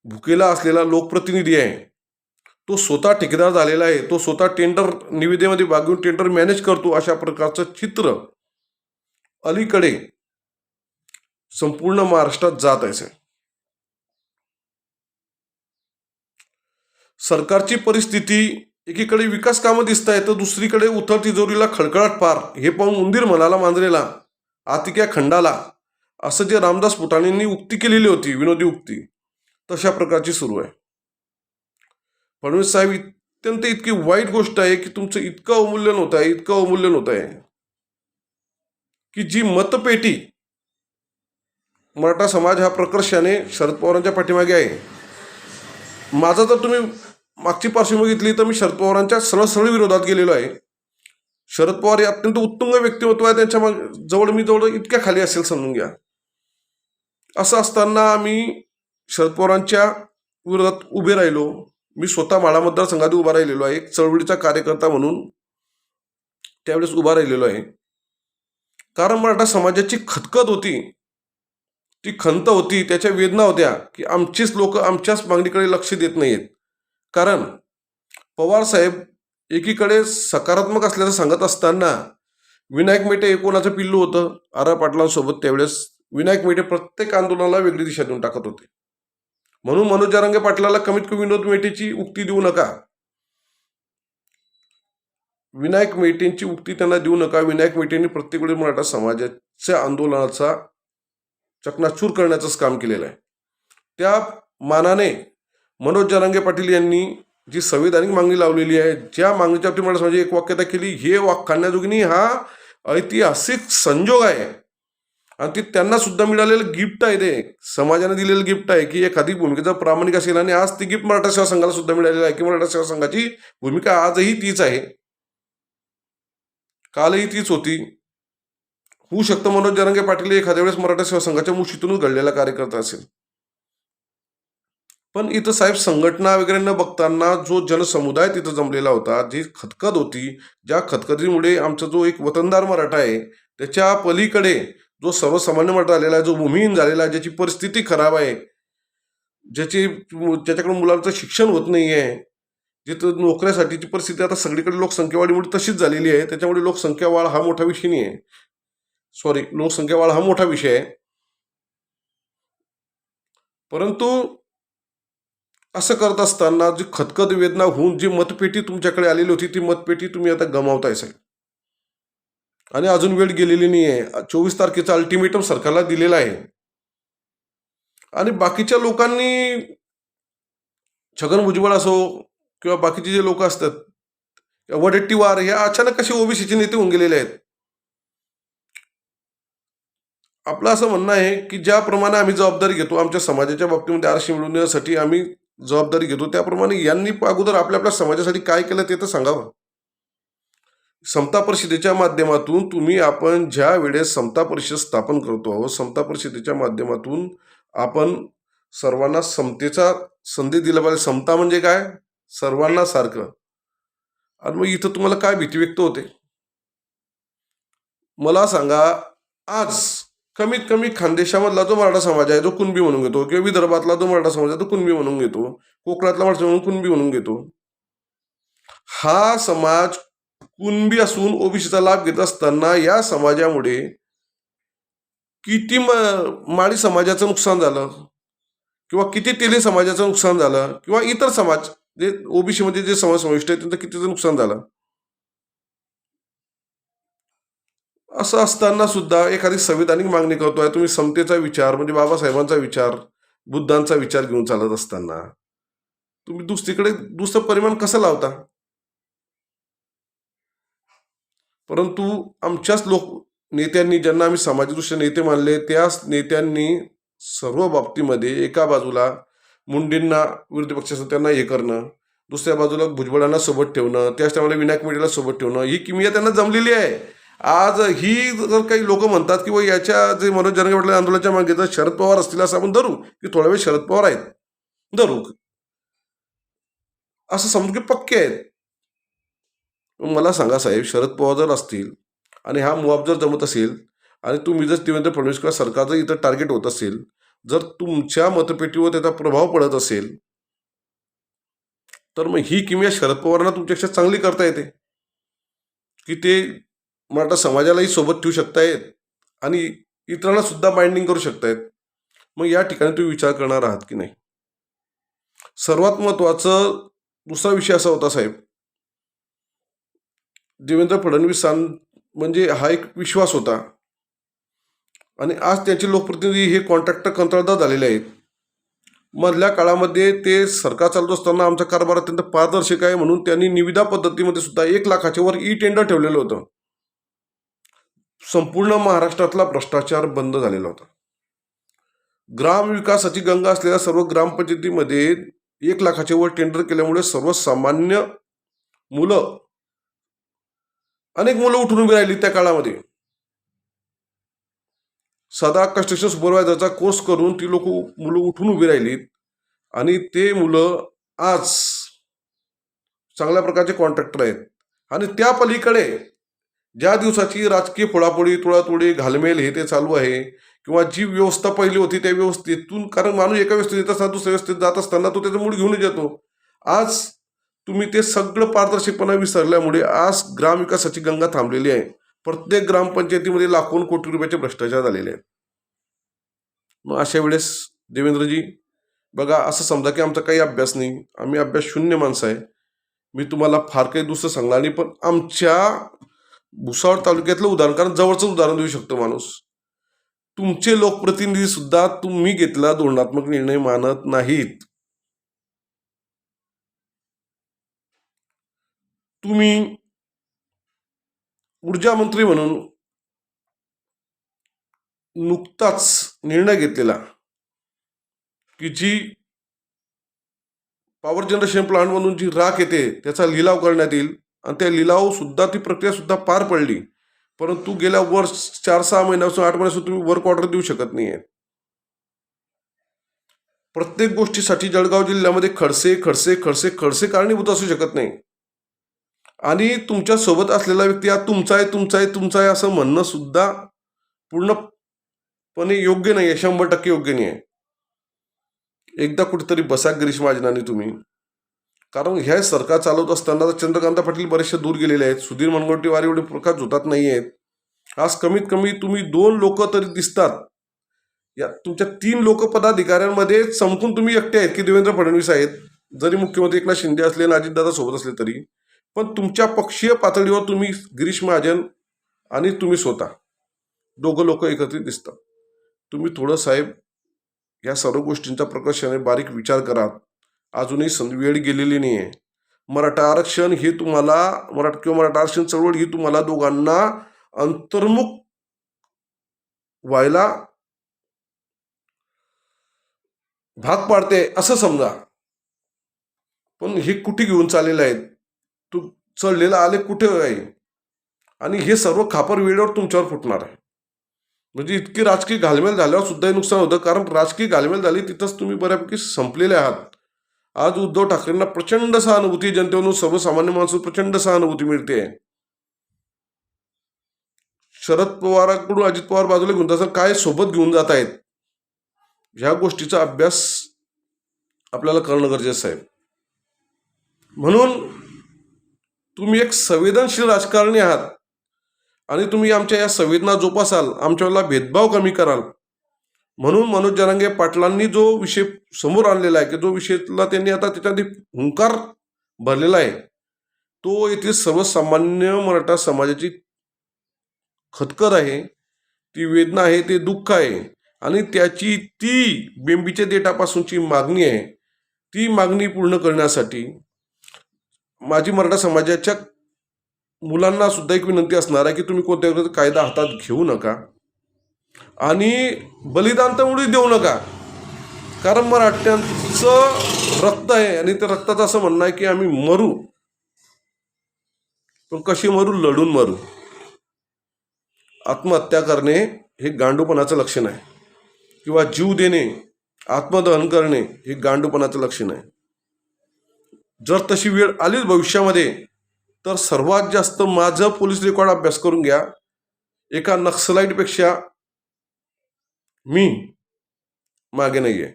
भुकेला असलेला लोकप्रतिनिधी आहे. तो स्वतः ठेकेदार झालेला आहे, तो स्वतः टेंडर निविदेमध्ये भाग घेऊन टेंडर मॅनेज करतो, अशा प्रकारचं चित्र अलीकडे संपूर्ण महाराष्ट्रात जात आहे. सरकारची परिस्थिती, एकीकडे विकास कामं दिसत आहेत तर दुसरीकडे उथळ तिजोरीला खळखळाट फार. हे पाहून उंदीर म्हणाला मांजरेला, आतिक्या खंडाला, असं जे रामदास फुटाणेंनी उक्ती केलेली होती, विनोदी उक्ती, तशा प्रकारची सुरू आहे. फडणवीस साहेब, अत्यंत इतकी वाईट गोष्ट आहे की तुमचं इतकं अवमूल्यन होत आहे, इतकं अवमूल्यन होत आहे की जी मतपेटी, मराठा समाज हा प्रकर्षाने शरद पवारांच्या पाठीमागे आहे. माझा जर तुम्ही मागची पार्श्वभूमी बघितली तर मी शरद पवारांच्या सरळ सरळ विरोधात गेलेलो आहे. शरद पवार हे अत्यंत उत्तुंग व्यक्तिमत्व आहे, त्यांच्या जवळ मी जवळ इतक्या खाली असेल समजून घ्या. असं असताना आम्ही शरद पवारांच्या विरोधात उभे राहिलो. मी स्वतः माढा मतदारसंघात उभा राहिलेलो आहे, एक चळवळीचा कार्यकर्ता म्हणून त्यावेळेस उभा राहिलेलो आहे. कारण मराठा समाजाची खतखत होती, ती खंत होती, त्याच्या वेदना होत्या की आमचीच लोक आमच्याच मागणीकडे लक्ष देत नाहीत. कारण पवार साहेब एकीकडे सकारात्मक असल्याचं सांगत असताना विनायक मेटे हे कोणाचं पिल्लू होतं आर पाटलांसोबत, त्यावेळेस विनायक मेटे प्रत्येक आंदोलनाला वेगळी दिशा देऊन टाकत होते. म्हणून मनोज जरांगे पाटलाला कमीत कमी विनोद मेटेची उक्ती देऊ नका, विनायक मेटेंची उक्ती त्यांना देऊ नका. विनायक मेटेंनी प्रत्येक वेळी मराठा समाजाच्या आंदोलनाचा चकनाचूर करण्याचंच काम केलेलं आहे. त्या मानाने मनोज जरांगे पाटील यांनी जी संविधानिक मागणी लावलेली आहे, ज्या मागणीच्या बाबतीत मला समाजाची एक वाक्यता केली, हे वाखाणण्याजोगी हा ऐतिहासिक संजोग आहे आणि ती त्यांना सुद्धा मिळालेलं गिफ्ट आहे, ते समाजाने दिलेलं गिफ्ट आहे की एखादी भूमिकेचा प्रामाणिक असेल. आणि आज ती गिफ्ट मराठा सेवा संघाला सुद्धा मिळालेलं आहे की मराठा सेवा संघाची भूमिका आजही तीच आहे, कालही तीच होती. होऊ शकतं मनोज जरांगे पाटील एखाद्या वेळेस मराठा सेवा संघाच्या मुशीतूनच घडलेला कार्यकर्ता असेल, पण इथं साहेब संघटना वगैरे न बघताना जो जनसमुदाय तिथं जमलेला होता, जी खतखत होती, ज्या खतखतीमुळे आमचा जो एक वतनदार मराठा आहे त्याच्या पलीकडे जो सर्वसामान्य मराठा झालेला आहे, जो भूमिहीन झालेला आहे, ज्याची परिस्थिती खराब आहे, ज्याच्याकडे मुलांचं शिक्षण होत नाही आहे, जिथं नोकऱ्यासाठीची परिस्थिती आता सगळीकडे लोकसंख्या तशीच झालेली आहे, त्याच्यामुळे लोकसंख्या वाढ हा मोठा विषय नाही आहे. लोकसंख्या वाढ हा मोठा विषय आहे. परंतु असं करत असताना जी खतखत वेदना होऊन जी मतपेटी तुमच्याकडे आलेली होती, ती मतपेटी तुम्ही आता गमावताय साहेब. आणि अजून वेळ गेलेली नाही आहे. 24 तारखेचा अल्टिमेटम सरकारला दिलेला आहे. आणि बाकीच्या लोकांनी, छगन भुजबळ असो किंवा बाकीचे जे लोक असतात, वडेट्टीवार, हे अचानक कसे ओबीसीचे नेते होऊन गेलेले आहेत. आपलं असं म्हणणं आहे की ज्याप्रमाणे आम्ही जबाबदारी घेतो आमच्या समाजाच्या बाबतीमध्ये आरक्षण मिळवण्यासाठी, आम्ही जबाबदारी घेतो, त्याप्रमाणे यांनी अगोदर आपल्या आपल्या समाजासाठी काय केलं ते तर सांगावं. समता परिषदेच्या माध्यमातून आपण ज्या वेळेस समता परिषद स्थापन करतो आहोत, समता परिषदेच्या माध्यमातून आपण सर्वांना समतेचा संदेश दिला पाहिजे. समता म्हणजे काय? सर्वांना सारखं. आणि मग इथं तुम्हाला काय भीती व्यक्त होते? मला सांगा, आज कमीत कमी खानदेशामधला जो मराठा समाज आहे तो कुणबी म्हणून घेतो, किंवा विदर्भातला जो मराठा समाज आहे तो कुणबी म्हणून घेतो, कोकणातला मराठा म्हणून कुणबी म्हणून घेतो. हा समाज कुणबी असून ओबीसीचा लाभ घेत असताना या समाजामुळे किती माळी समाजाचं नुकसान झालं, किंवा किती तेली समाजाचं नुकसान झालं, किंवा इतर समाज जे ओबीसी मध्ये जे समाज समाविष्ट आहे त्यांचं कितीचं नुकसान झालं. असं असताना सुद्धा एखादी संविधानिक मागणी करतोय तुम्ही, समतेचा विचार म्हणजे बाबासाहेबांचा विचार, बुद्धांचा विचार घेऊन चालत असताना तुम्ही दुसरीकडे दुसरं परिमाण कसं लावता? परंतु आमच्याच नेत्यांनी, ज्यांना आम्ही सामाजिकदृष्ट्या नेते मानले, त्याच नेत्यांनी सर्व बाबतीमध्ये एका बाजूला मुंडेंना विरोधी पक्षाचं त्यांना हे करणं, दुसऱ्या बाजूला भुजबळांना सोबत ठेवणं, त्याच टायमाला विनायक मेटेला सोबत ठेवणं, ही किमया त्यांना जमलेली आहे. आज ही जर काही लोक म्हणतात की व याच्या जे मनोज जरांगे पाटील आंदोलनाच्या मागे जर शरद पवार असतील असं आपण धरू, की थोडा वेळ शरद पवार आहेत, धरू असं समजून की पक्के आहेत. मला सांगा साहेब, शरद पवार जर असतील आणि हा मुआब जर जमत असेल, आणि तुम्ही जर देवेंद्र फडणवीस किंवा सरकार जर इथं टार्गेट होत असेल, जर तुमच्या मतपेटीवर त्याचा प्रभाव पडत असेल, तर मग ही किमया शरद पवारांना तुमच्यापेक्षा चांगली करता येते, की ते मराठा समाजालाही सोबत ठेवू शकतायत आणि इतरांना सुद्धा बाइंडिंग करू शकतायत. मग या ठिकाणी तुम्ही विचार करणार आहात की नाही? सर्वात महत्वाचं दुसरा विषय असा होता साहेब, देवेंद्र फडणवीस म्हणजे हा एक विश्वास होता, आणि आज त्यांचे लोकप्रतिनिधी हे कॉन्ट्रॅक्टर कंत्राटदार झालेले आहेत. मधल्या काळामध्ये ते सरकार चालत असताना आमचा कारभार अत्यंत पारदर्शक आहे म्हणून त्यांनी निविदा पद्धतीमध्ये सुद्धा 1,00,000च्या वर टेंडर ठेवलेलं होतं. संपूर्ण महाराष्ट्रातला भ्रष्टाचार बंद झालेला होता. ग्रामविकासाची गंगा असलेल्या सर्व ग्रामपंचायतीमध्ये 1,00,000च्या वर टेंडर केल्यामुळे सर्वसामान्य मुलं, अनेक मुलं उठून उभी राहिली त्या काळामध्ये. साधा कन्स्ट्रक्शन सुपरवायझरचा कोर्स करून ती मुलं उठून उभी राहिलीत, आणि ते मुलं आज चांगल्या प्रकारचे कॉन्ट्रॅक्टर आहेत. आणि त्या पलीकडे ज्या दिवसाची राजकीय फोडाफोडी, तुळातोडी, घालमेल हे ते चालू आहे, किंवा जी व्यवस्था पहिली होती त्या व्यवस्थेतून, कारण माणूस एका व्यवस्थेत येत असताना दुसऱ्या व्यवस्थेत जात असताना तो त्याचं मूळ घेऊन येतो. आज तुम्ही ते सगळं पारदर्शकपणा विसरल्यामुळे आज ग्रामविकासाची गंगा थांबलेली आहे. प्रत्येक ग्रामपंचायतीमध्ये लाखोन कोटी रुपयाचे भ्रष्टाचार झालेले आहेत. मग अशा वेळेस देवेंद्रजी, बघा, असं समजा की आमचा काही अभ्यास नाही, आम्ही अभ्यास शून्य माणसं आहे. मी तुम्हाला फार काही दुसरं सांगणार नाही, पण आमच्या भुसावळ तालुक्यातलं उदाहरण, कारण जवळचं उदाहरण देऊ शकतो माणूस. तुमचे लोकप्रतिनिधी सुद्धा तुम्ही घेतला धोरणात्मक निर्णय मानत नाहीत. तुम्ही ऊर्जा मंत्री म्हणून नुकताच निर्णय घेतलेला की जी पॉवर जनरेशन प्लांट म्हणून जी राख येते त्याचा लिलाव करण्यात येईल, आणि त्या लिलाव सुद्धा, ती प्रक्रिया सुद्धा पार पडली. परंतु गेल्या 4-6 महिन्यापासून 8 महिन्यापासून तुम्ही वर्क ऑर्डर देऊ शकत नाहीये. प्रत्येक गोष्टीसाठी जळगाव जिल्ह्यामध्ये खडसे खडसे खडसे खडसे कारणीभूत असू शकत नाही. आणि तुमच्या सोबत असलेला व्यक्ती हा तुमचा आहे, तुमचा आहे, तुमचा आहे असं म्हणणं सुद्धा पूर्णपणे योग्य नाही आहे, 100% योग्य नाही आहे. एकदा कुठेतरी बसा गिरीश महाजनांनी तुम्ही, कारण ह्या सरकार चालवत असताना चंद्रकांत पाटील बरेचसे दूर गेलेले आहेत, सुधीर मुनगंटीवार एवढे प्रकाश झोतात नाही आहेत. आज कमीत कमी तुम्ही 2 लोक तरी दिसतात. या तुमच्या 3 लोक पदाधिकाऱ्यांमध्ये चमकून तुम्ही एकटे आहेत की देवेंद्र फडणवीस आहेत, जरी मुख्यमंत्री एकनाथ शिंदे असले आणि अजितदादा सोबत असले तरी. पण तुमच्या पक्षीय पातळीवर तुम्ही गिरीश महाजन आणि तुम्ही स्वतः दोघं लोक एकत्रित दिसतात. तुम्ही थोडं साहेब या सर्व गोष्टींचा प्रकर्षाने बारीक विचार करा. अजूनही वेळ गेलेली नाही आहे. मराठा आरक्षण हे तुम्हाला, मराठा आरक्षण चळवळ ही तुम्हाला दोघांना अंतर्मुख व्हायला भाग पाडते असं समजा. पण हे कुठे घेऊन चाललेलं आहे? तू चढलेला आले कुठे आहे? आणि हे सर्व खापर वेळेवर तुमच्यावर फुटणार आहे. म्हणजे इतकी राजकीय घालमेल झाल्यावर सुद्धा नुकसान होतं, कारण राजकीय घालमेल झाली तिथंच तुम्ही बऱ्यापैकी संपलेले आहात. आज उद्धव ठाकरेंना प्रचंड सहानुभूती जनतेवरून, सर्वसामान्य माणसं प्रचंड सहानुभूती मिळते. शरद पवारांकडून अजित पवार बाजूला घेऊन जातात, काय सोबत घेऊन जात आहेत, ह्या गोष्टीचा अभ्यास आपल्याला करणं गरजेचं आहे. म्हणून तुम्ही एक संवेदनशील राजकारणी आहात आणि तुम्ही आमच्या या संवेदना जोपासाल, आमच्याला भेदभाव कमी कराल. म्हणून मनोज जरांगे पाटलांनी जो विषय समोर आणलेला आहे, की जो विषयाला त्यांनी आता त्याच्यामध्ये हुंकार भरलेला आहे, तो येथील सर्वसामान्य मराठा समाजाची खदखद आहे, ती वेदना आहे, ते दुःख आहे. आणि त्याची ती बेंबीच्या देठापासूनची मागणी आहे. ती मागणी पूर्ण करण्यासाठी माझी मराठा समाजाच्या मुलांना सुद्धा एक विनंती असणार आहे, की तुम्ही कोणत्या कायदा हातात घेऊ नका आणि बलिदान तर मुळीच देऊ नका. कारण मराठ्यांचं रक्त आहे आणि त्या रक्ताचं असं म्हणणं आहे की आम्ही मरू, पण कशी मरू? लढून मरू. आत्महत्या करणे हे गांडूपणाचं लक्षण आहे, किंवा जीव देणे, आत्मदहन करणे हे गांडूपणाचं लक्षण आहे. जर तशी वेळ आलीच भविष्यामध्ये, तर सर्वात जास्त माझं पोलीस रेकॉर्ड अभ्यास करून घ्या, एका नक्सलाईटपेक्षा मी मागे नाही आहे.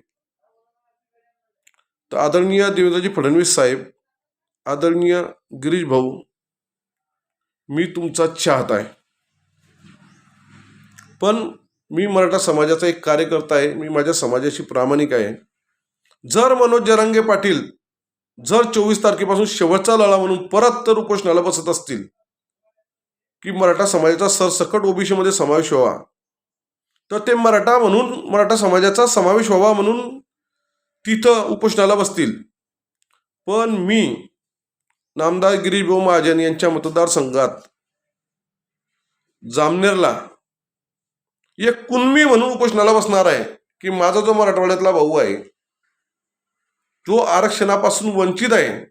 तर आदरणीय देवेंद्रजी फडणवीस साहेब, आदरणीय गिरीश भाऊ, मी तुमचा चाहता आहे, पण मी मराठा समाजाचा एक कार्यकर्ता आहे, मी माझ्या समाजाशी प्रामाणिक आहे. जर मनोज जरांगे पाटील जर 24 तारखेपासून शेवटचा लढा म्हणून परत तर उपोषणाला बसत असतील, की मराठा समाजाचा सरसकट ओबीसी मध्ये समावेश व्हावा, तर ते मराठा समाजाचा समावेश व्हावा म्हणून तिथं उपोषणाला बसतील. पण मी नामदार गिरीश भाऊ महाजन यांच्या मतदारसंघात जामनेरला एक कुणबी म्हणून उपोषणाला बसणार आहे, की माझा जो मराठवाड्यातला भाऊ आहे, जो आरक्षणापासून वंचित आहे,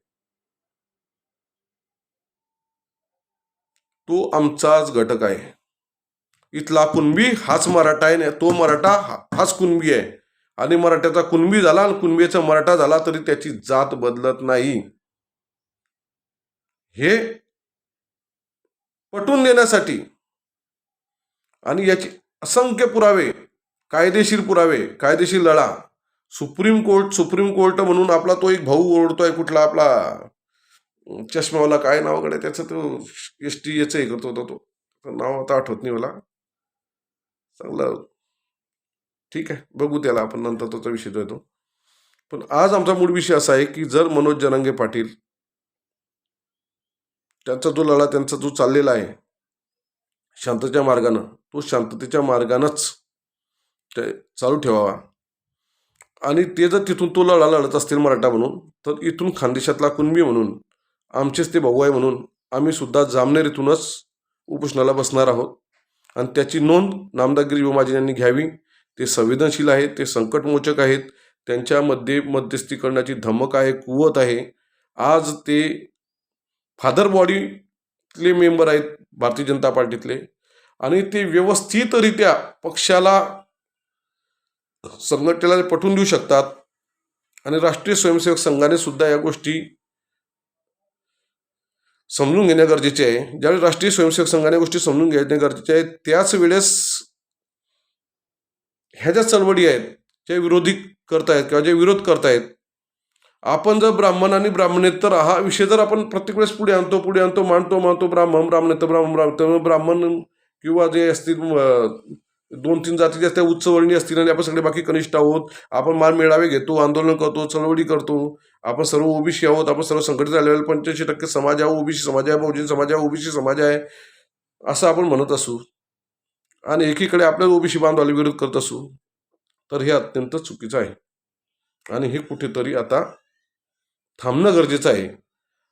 तो आमचाच घटक आहे. इथला कुणबी हाच मराठा आहे, तो मराठा हाच कुणबी आहे. आणि मराठ्याचा कुणबी झाला आणि कुणबीचा मराठा झाला तरी त्याची जात बदलत नाही. हे पटवून देण्यासाठी आणि याची असंख्य पुरावे, कायदेशीर पुरावे, कायदेशीर लढा, सुप्रीम कोर्ट म्हणून आपला तो एक भाऊ ओरडतोय, कुठला आपला चष्मावाला, काय नावाकडे त्याचं, तो ST याचं हे करतो होता, तो नाव आता आठवत नाही मला. चांगलं, ठीक आहे, बघू त्याला आपण नंतर, त्याचा विषय तो येतो. पण आज आमचा मूळ विषय असा आहे की जर मनोज जरांगे पाटील त्यांचा जो लढा, त्यांचा जो चाललेला आहे शांततेच्या मार्गानं, तो शांततेच्या मार्गानंच चालू ठेवावा. आणि ते जर तिथून तो लढा लढत असतील मराठा म्हणून, तर इथून खानदेशातला कुणबी म्हणून, आमचेच ते भाऊ आहे म्हणून आम्ही सुद्धा जामनेर इथूनच उपोषणाला बसणार आहोत. आणि त्याची नोंद नामदार गिरीश भाऊ महाजन यांनी घ्यावी. ते संवेदनशील आहेत, ते संकटमोचक आहेत, त्यांच्यामध्ये मध्यस्थी करण्याची धमक आहे, कुवत आहे. आज ते फादर बॉडीतले मेंबर आहेत भारतीय जनता पार्टीतले, आणि ते व्यवस्थितरित्या पक्षाला, संघटनेला पटवून देऊ शकतात. आणि राष्ट्रीय स्वयंसेवक संघाने सुद्धा या गोष्टी समजून घेणे गरजेचे आहे. ज्यावेळी राष्ट्रीय स्वयंसेवक संघाने गोष्टी समजून घेणे गरजेचे आहे, त्याच वेळेस ह्या ज्या चळवळी आहेत, ज्या विरोधी करतायत किंवा जे विरोध करतायत, आपण जर ब्राह्मण आणि ब्राह्मणेतर हा विषय जर आपण प्रत्येक वेळेस पुढे आणतो, मानतो ब्राह्मण किंवा जे असतील 2-3 जातीचे असतील, उच्चवर्णीय असतील, आणि आपण सगळे बाकी कनिष्ठ आहोत, आपण मान मेळावे घेतो, आंदोलन करतो, चळवळी करतो, आपण सर्व ओबीसी आहोत, आपण सर्व संघटित झालेले 85% समाज आहे, ओबीसी समाज आहे, बहुजन समाज आहे, ओबीसी समाज आहे, असं आपण म्हणत असू, आणि एकीकडे आपल्या ओबीसी बांधवाला विरोध करत असू, तर हे अत्यंत चुकीचं आहे. आणि हे कुठेतरी आता थांबणं गरजेचं आहे.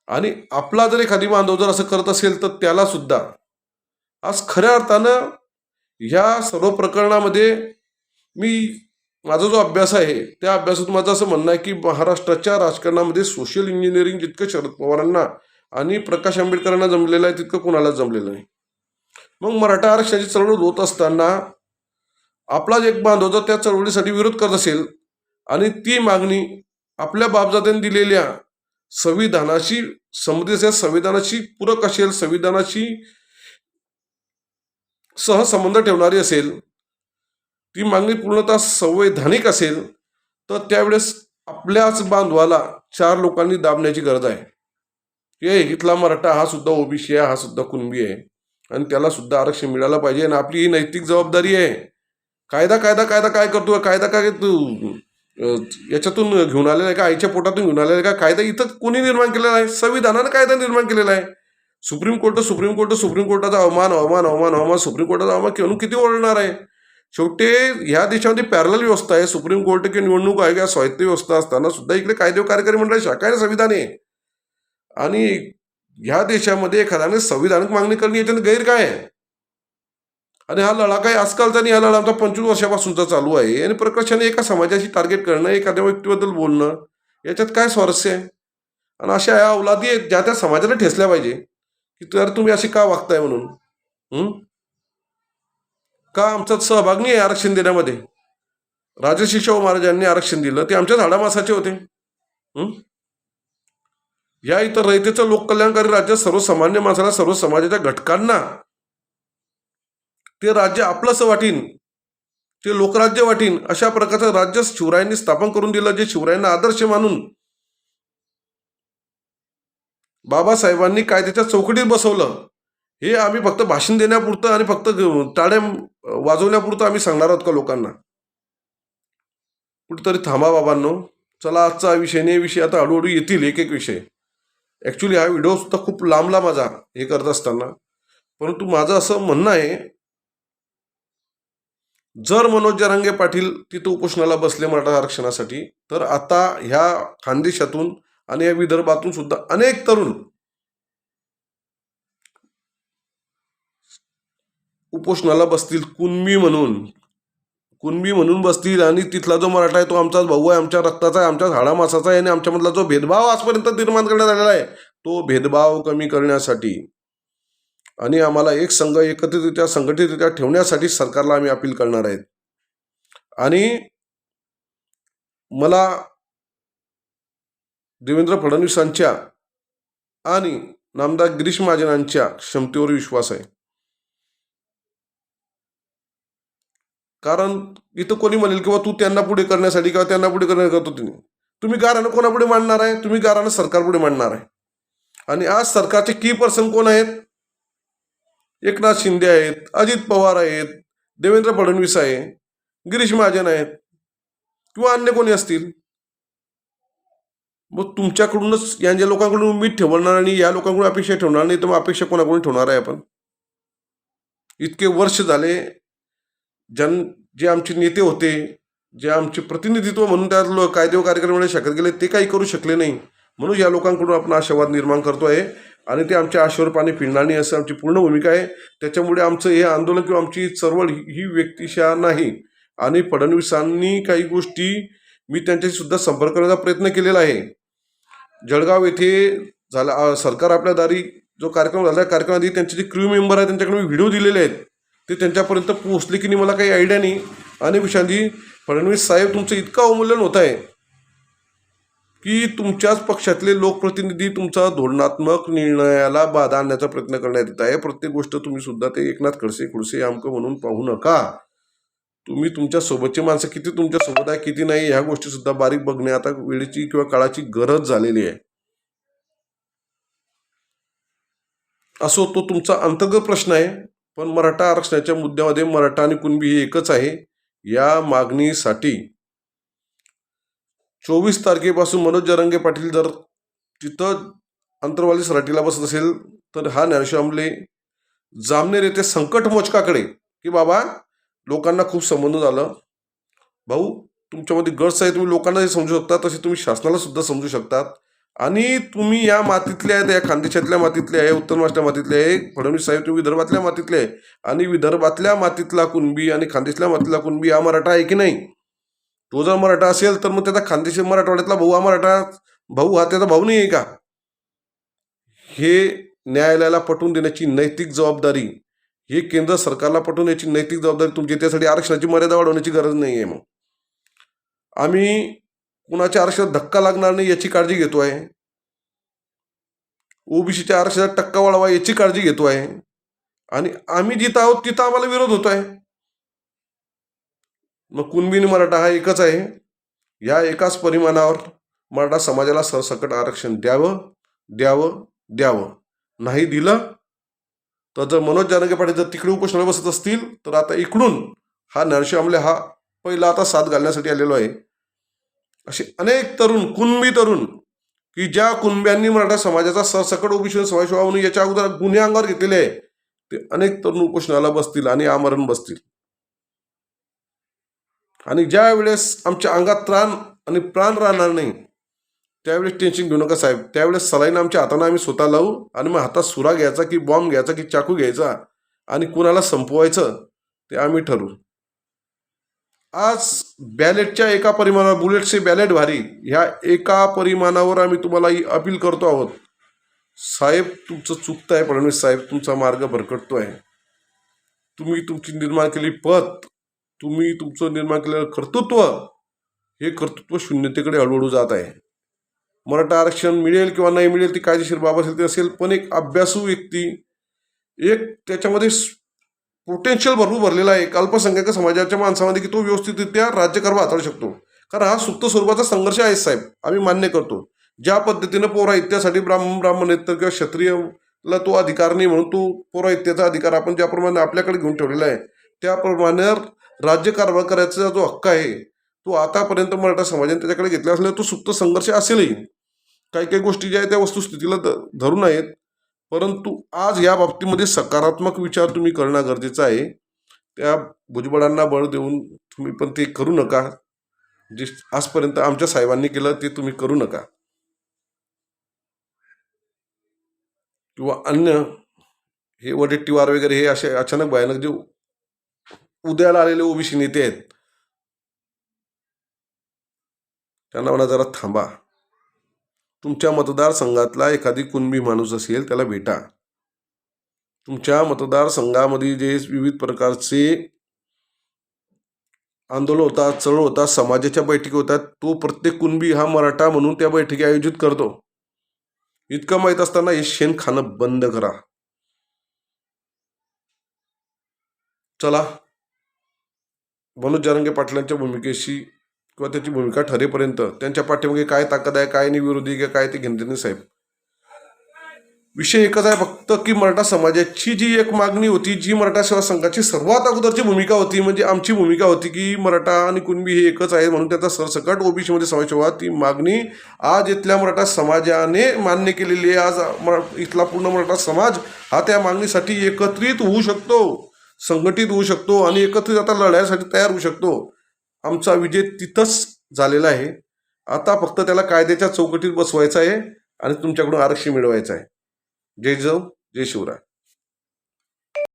आणि आपला जर एखादी बांधव जर असं करत असेल, तर त्याला सुद्धा आज खऱ्या अर्थानं ह्या सर्व प्रकरणामध्ये माझा जो अभ्यास आहे, त्या अभ्यासातून माझं असं म्हणणं आहे की महाराष्ट्राच्या राजकारणामध्ये सोशल इंजिनिअरिंग जितकं शरद पवारांना आणि प्रकाश आंबेडकरांना जमलेलं आहे, तितकं कोणालाच जमलेलं नाही. मग मराठा आरक्षणाची चळवळ होत असताना आपलाच एक बांधव जर त्या चळवळीसाठी विरोध करत असेल आणि ती मागणी आपल्या बापजात्यांनी दिलेल्या संविधानाशी संविधानाशी पूरक असेल, संविधानाशी सहसंबंध ठेवणारी असेल, ती मागणी पूर्णतः संवैधानिक असेल, तर त्यावेळेस आपल्याच बांधवाला चार लोकांनी दाबण्याची गरज आहे. हे इथला मराठा हा सुद्धा ओबीसी आहे, हा सुद्धा कुणबी आहे आणि त्याला सुद्धा आरक्षण मिळालं पाहिजे. आणि आपली ही नैतिक जबाबदारी आहे. कायदा कायदा कायदा काय करतो? कायदा काय तू याच्यातून घेऊन आलेला आहे का? आईच्या पोटातून घेऊन आलेला आहे का? कायदा इथं कोणी निर्माण केलेला आहे? संविधानानं कायदा निर्माण केलेला आहे. सुप्रीम कोर्टाचा अवमान सुप्रीम कोर्टाचा अवमान घेऊन किती ओरडणार आहे? शेवटी ह्या देशामध्ये पॅरलल व्यवस्था आहे. सुप्रीम कोर्ट किंवा निवडणूक आयोग या स्वायत्त व्यवस्था असताना सुद्धा इकडे कायदे व कार्यकारी मंडळ शाखा आहे, संविधान आहे. आणि ह्या देशामध्ये एखाद्याने संविधानिक मागणी करणे याच्यात गैर काय आहे? आणि हा लढा काय आजकालचा नाही, हा लढा आमचा 25 वर्षापासूनचा चालू आहे. आणि प्रकर्षाने एका समाजाशी टार्गेट करणं, एखाद्या व्यक्तीबद्दल बोलणं, याच्यात काय स्वारस्य आहे? आणि अशा या अवलादी आहेत ज्या त्या समाजाला ठेचल्या पाहिजे की तर तुम्ही असे का वागताय म्हणून. का आमचा सहभाग नाही आहे आरक्षण देण्यामध्ये? राजर्षी शाहू महाराजांनी आरक्षण दिलं ते आमच्या झाडामासाचे होते. या इतर रयतेचं लोककल्याणकारी राज्य सर्वसामान्य माणसाला, सर्व समाजाच्या घटकांना ते राज्य आपलंसं वाटीन, ते लोकराज्य वाटीन, अशा प्रकारचं राज्य शिवरायांनी स्थापन करून दिलं, जे शिवरायांना आदर्श मानून बाबासाहेबांनी कायद्याच्या चौकटीत बसवलं. हे आम्ही फक्त भाषण देण्यापुरतं आणि फक्त टाळ्या वाजवण्यापुरतं आम्ही सांगणार आहोत का लोकांना? कुठेतरी थांबा बाबांनो. चला, आजचा विषय नाही, विषय आता हळूहळू येतील एक एक विषय. ॲक्च्युली हा व्हिडिओ सुद्धा खूप लांबला माझा हे करत असताना, परंतु माझं असं म्हणणं आहे, जर मनोज जरांगे पाटील तिथं उपोषणाला बसले मराठा आरक्षणासाठी, तर आता ह्या खानदेशातून आणि या विदर्भातून सुद्धा अनेक तरुण उपोषणाला बसतील. कुणबी म्हणून बसतील. आणि तिथला जो मराठा आहे तो आमचाच भाऊ आहे, आमच्या रक्ताचा आहे, आमच्या हाडामासाचा आहे. आणि आमच्यामधला जो भेदभाव आजपर्यंत निर्माण करण्यात आलेला आहे, तो भेदभाव कमी करण्यासाठी आणि आम्हाला एक संघ एकत्रितरित्या संघटितरित्या ठेवण्यासाठी सरकारला आम्ही अपील करणार आहेत. आणि मला देवेंद्र फडणवीसांच्या आणि नामदार गिरीश महाजनांच्या क्षमतेवर विश्वास आहे. कारण इथं कोणी म्हणेल किंवा तू त्यांना पुढे करण्यासाठी किंवा त्यांना पुढे करण्यासाठी करतो, तुम्ही गारानं कोणापुढे मांडणार आहे? तुम्ही गारानं सरकारपुढे मांडणार आहे. आणि आज सरकारचे की पर्सन कोण आहेत? एकनाथ शिंदे आहेत, अजित पवार आहेत, देवेंद्र फडणवीस आहे, गिरीश महाजन आहेत किंवा अन्य कोणी असतील. मग तुमच्याकडूनच या ज्या लोकांकडून उमेद ठेवणार आणि या लोकांकडून अपेक्षा ठेवणार नाही, तर मग अपेक्षा कोणाकडून ठेवणार आहे आपण? इतके वर्ष झाले जे आमचे नेते होते, जे आमचे प्रतिनिधित्व म्हणून त्या कायदे व कार्यक्रमाने शकत गेले, ते काही करू शकले नाही. म्हणून या लोकांकडून आपण आशावाद निर्माण करतोय आणि ते आमच्या आशेवर पाणी फिरणार नाही असं आमची पूर्ण भूमिका आहे. त्याच्यामुळे आमचं हे आंदोलन किंवा आमची चळवळ ही व्यक्तिशः नाही. आणि फडणवीसांनी काही गोष्टी मी त्यांच्याशी सुद्धा संपर्क करण्याचा प्रयत्न केलेला आहे. जळगाव येथे झाला सरकार आपल्या दारी जो कार्यक्रम झाला, कार्यक्रमाआधी त्यांचे जे क्रू मेंबर आहेत त्यांच्याकडे मी व्हिडिओ दिलेले आहेत, ते त्यांच्यापर्यंत पोहोचले की नाही मला काही आयडिया नाही. आणि विशांती फडणवीस साहेब, तुमचं इतकं अवमूल्यन होत आहे की तुमच्याच पक्षातले लोकप्रतिनिधी तुमचा धोरणात्मक निर्णयाला बाधा आणण्याचा प्रयत्न करण्यात येत आहे. प्रत्येक गोष्ट तुम्ही सुद्धा ते एकनाथ खडसे आमकं म्हणून पाहू नका. तुम्ही तुमच्या सोबतची माणसं किती तुमच्या सोबत आहे किती नाही ह्या गोष्टी सुद्धा बारीक बघणे आता वेळेची किंवा काळाची गरज झालेली आहे. असो, तो तुमचा अंतर्गत प्रश्न आहे. पण मराठा आरक्षणाच्या मुद्द्यामध्ये मराठा आणि कुणबी हे एकच आहे. या मागणीसाठी 24 तारखेपासून मनोज जरांगे पाटील जर तिथं अंतरवाली सराटीला बसत असेल, तर हा ज्ञानेश्वर आंबले जामनेर येथे संकट मोचकाकडे की बाबा लोकांना खूप संबंध झालं, भाऊ तुमच्यामध्ये गट्स आहे, तुम्ही लोकांना समजू शकता, तसे तुम्ही शासनाला सुद्धा समजू शकतात. आणि तुम्ही या मातीतले आहेत, या खानदेशातल्या मातीतले आहे, उत्तर महाराष्ट्र मातीतले आहे. फडणवीस साहेब तुम्ही विदर्भातल्या मातीतले आहे आणि विदर्भातल्या मातीतला कुणबी आणि खानदेशल्या मातीतला कुणबी हा मराठा आहे की नाही? तो जर मराठा असेल तर मग त्याचा खानदेश मराठवाड्यातला भाऊ हा मराठा भाऊ हा त्याचा भाऊ नाही आहे का? हे न्यायालयाला पटवून देण्याची नैतिक जबाबदारी हे केंद्र सरकारला पटवण्याची नैतिक जबाबदारी तुमची. त्यासाठी आरक्षणाची मर्यादा वाढवण्याची गरज नाही आहे. मग आम्ही कुणाच्या आरक्षणात धक्का लागणार नाही याची काळजी घेतो आहे. ओबीसीच्या आरक्षणात टक्का वाढवा याची काळजी घेतो आहे. आणि आम्ही जिथं आहोत तिथं आम्हाला विरोध होतो आहे. मग कुणबी आणि मराठा हा एकच आहे. या एकाच परिमाणावर मराठा समाजाला सरसकट आरक्षण द्यावं द्यावं द्यावं. नाही दिलं तर जर मनोज जरांगे पाटील जर तिकडे उपोषणाला बसत असतील तर आता इकडून हा ज्ञानेश्वर आमले हा पहिला आता साथ घालण्यासाठी आलेलो आहे. असे अनेक तरुण कुणबी तरुण की ज्या कुणब्यांनी मराठा समाजाचा सरसकट ओबीसी समावेश व्हावा म्हणून याच्या अगोदर गुन्हे अंगावर घेतलेले आहे ते अनेक तरुण उपोषणाला बसतील आणि आमरण बसतील. आणि ज्या वेळेस आमच्या अंगात त्राण आणि प्राण राहणार नाही त्यावेळेस टेन्शन घेऊ नका साहेब. त्यावेळेस सलाईन आमच्या हाताने आम्ही स्वतः लावू आणि मग हातात सुरा घ्यायचा की बॉम्ब घ्यायचा की चाकू घ्यायचा आणि कुणाला संपवायचं ते आम्ही ठरवू. आज बॅलेटच्या एका परिमाणावर बुलेटचे बॅलेट भारी ह्या एका परिमाणावर आम्ही तुम्हाला ही अपील करतो आहोत. साहेब तुमचं चुकतं आहे. फडणवीस साहेब तुमचा मार्ग भरकटतो आहे. तुम्ही तुमची निर्माण केलेली पद तुम्ही तुमचं निर्माण केलेलं कर्तृत्व हे कर्तृत्व शून्यतेकडे हळूहळू जात आहे. मराठा आरक्षण मिळेल किंवा नाही मिळेल ती कायदेशीर बाब असेल ते असेल पण एक अभ्यासू व्यक्ती एक त्याच्यामध्ये पोटेन्शियल भरपूर भरलेला आहे एक अल्पसंख्याक समाजाच्या माणसामध्ये की तो व्यवस्थितरित्या राज्यकारभार हाताळू शकतो. कारण हा सुप्त स्वरूपाचा संघर्ष आहे साहेब. आम्ही मान्य करतो. ज्या पद्धतीनं पौराहित्यासाठी ब्राह्मणेतर किंवा क्षत्रियला तो अधिकार नाही म्हणून तो पौराहित्याचा अधिकार आपण ज्याप्रमाणे आपल्याकडे घेऊन ठेवलेला आहे त्याप्रमाणे राज्यकारभार करायचा जो हक्क आहे तो आतापर्यंत मराठा समाजाने त्याच्याकडे घेतला असल्याने तो सुप्त संघर्ष असेलही. काही काही गोष्टी ज्या आहेत त्या वस्तुस्थितीला धरून आहेत. परंतु आज या बाबतीमध्ये सकारात्मक विचार तुम्ही करणं गरजेचं आहे. त्या भुजबळांना बळ देऊन तुम्ही पण ते करू नका. जे आजपर्यंत आमच्या साहेबांनी केलं ते तुम्ही करू नका. किंवा अन्य हे वडेट्टीवार वगैरे हे असे अचानक भयानक जे उदयाला आलेले ओबीसी नेते आहेत त्यांना म्हणा जरा थांबा. तुमच्या मतदारसंघातला एखादी कुणबी माणूस असेल त्याला भेटा. तुमच्या मतदारसंघामध्ये जे विविध प्रकारचे आंदोलन होतात चळवळ होतात समाजाच्या बैठकी होतात तो प्रत्येक कुणबी हा मराठा म्हणून त्या बैठकी आयोजित करतो. इतकं माहीत असताना हे शेण खाणं बंद करा. चला मनोज जरांगे पाटलांच्या भूमिकेशी किंवा त्याची भूमिका ठरेपर्यंत त्यांच्या पाठीमागे काय ताकद आहे काय नाही विरोधी की काय ते घेणते नाही साहेब. विषय एकच आहे फक्त की मराठा समाजाची जी एक मागणी होती जी मराठा सेवा संघाची सर्वात अगोदरची भूमिका होती म्हणजे आमची भूमिका होती की मराठा आणि कुणबी हे एकच आहे म्हणून त्याचा सरसकट ओबीसीमध्ये समावेश व्हावा. ती मागणी आज इथल्या मराठा समाजाने मान्य केलेली आहे. आज इथला पूर्ण मराठा समाज हा त्या मागणीसाठी एकत्रित होऊ शकतो संघटित होऊ शकतो आणि एकत्रित आता लढण्यासाठी तयार होऊ शकतो. आमचा विजय तिथंच झालेला आहे. आता फक्त त्याला कायद्याच्या चौकटीत बसवायचा आहे आणि तुमच्याकडून आरक्षण मिळवायचं आहे. जय जय शिवराय.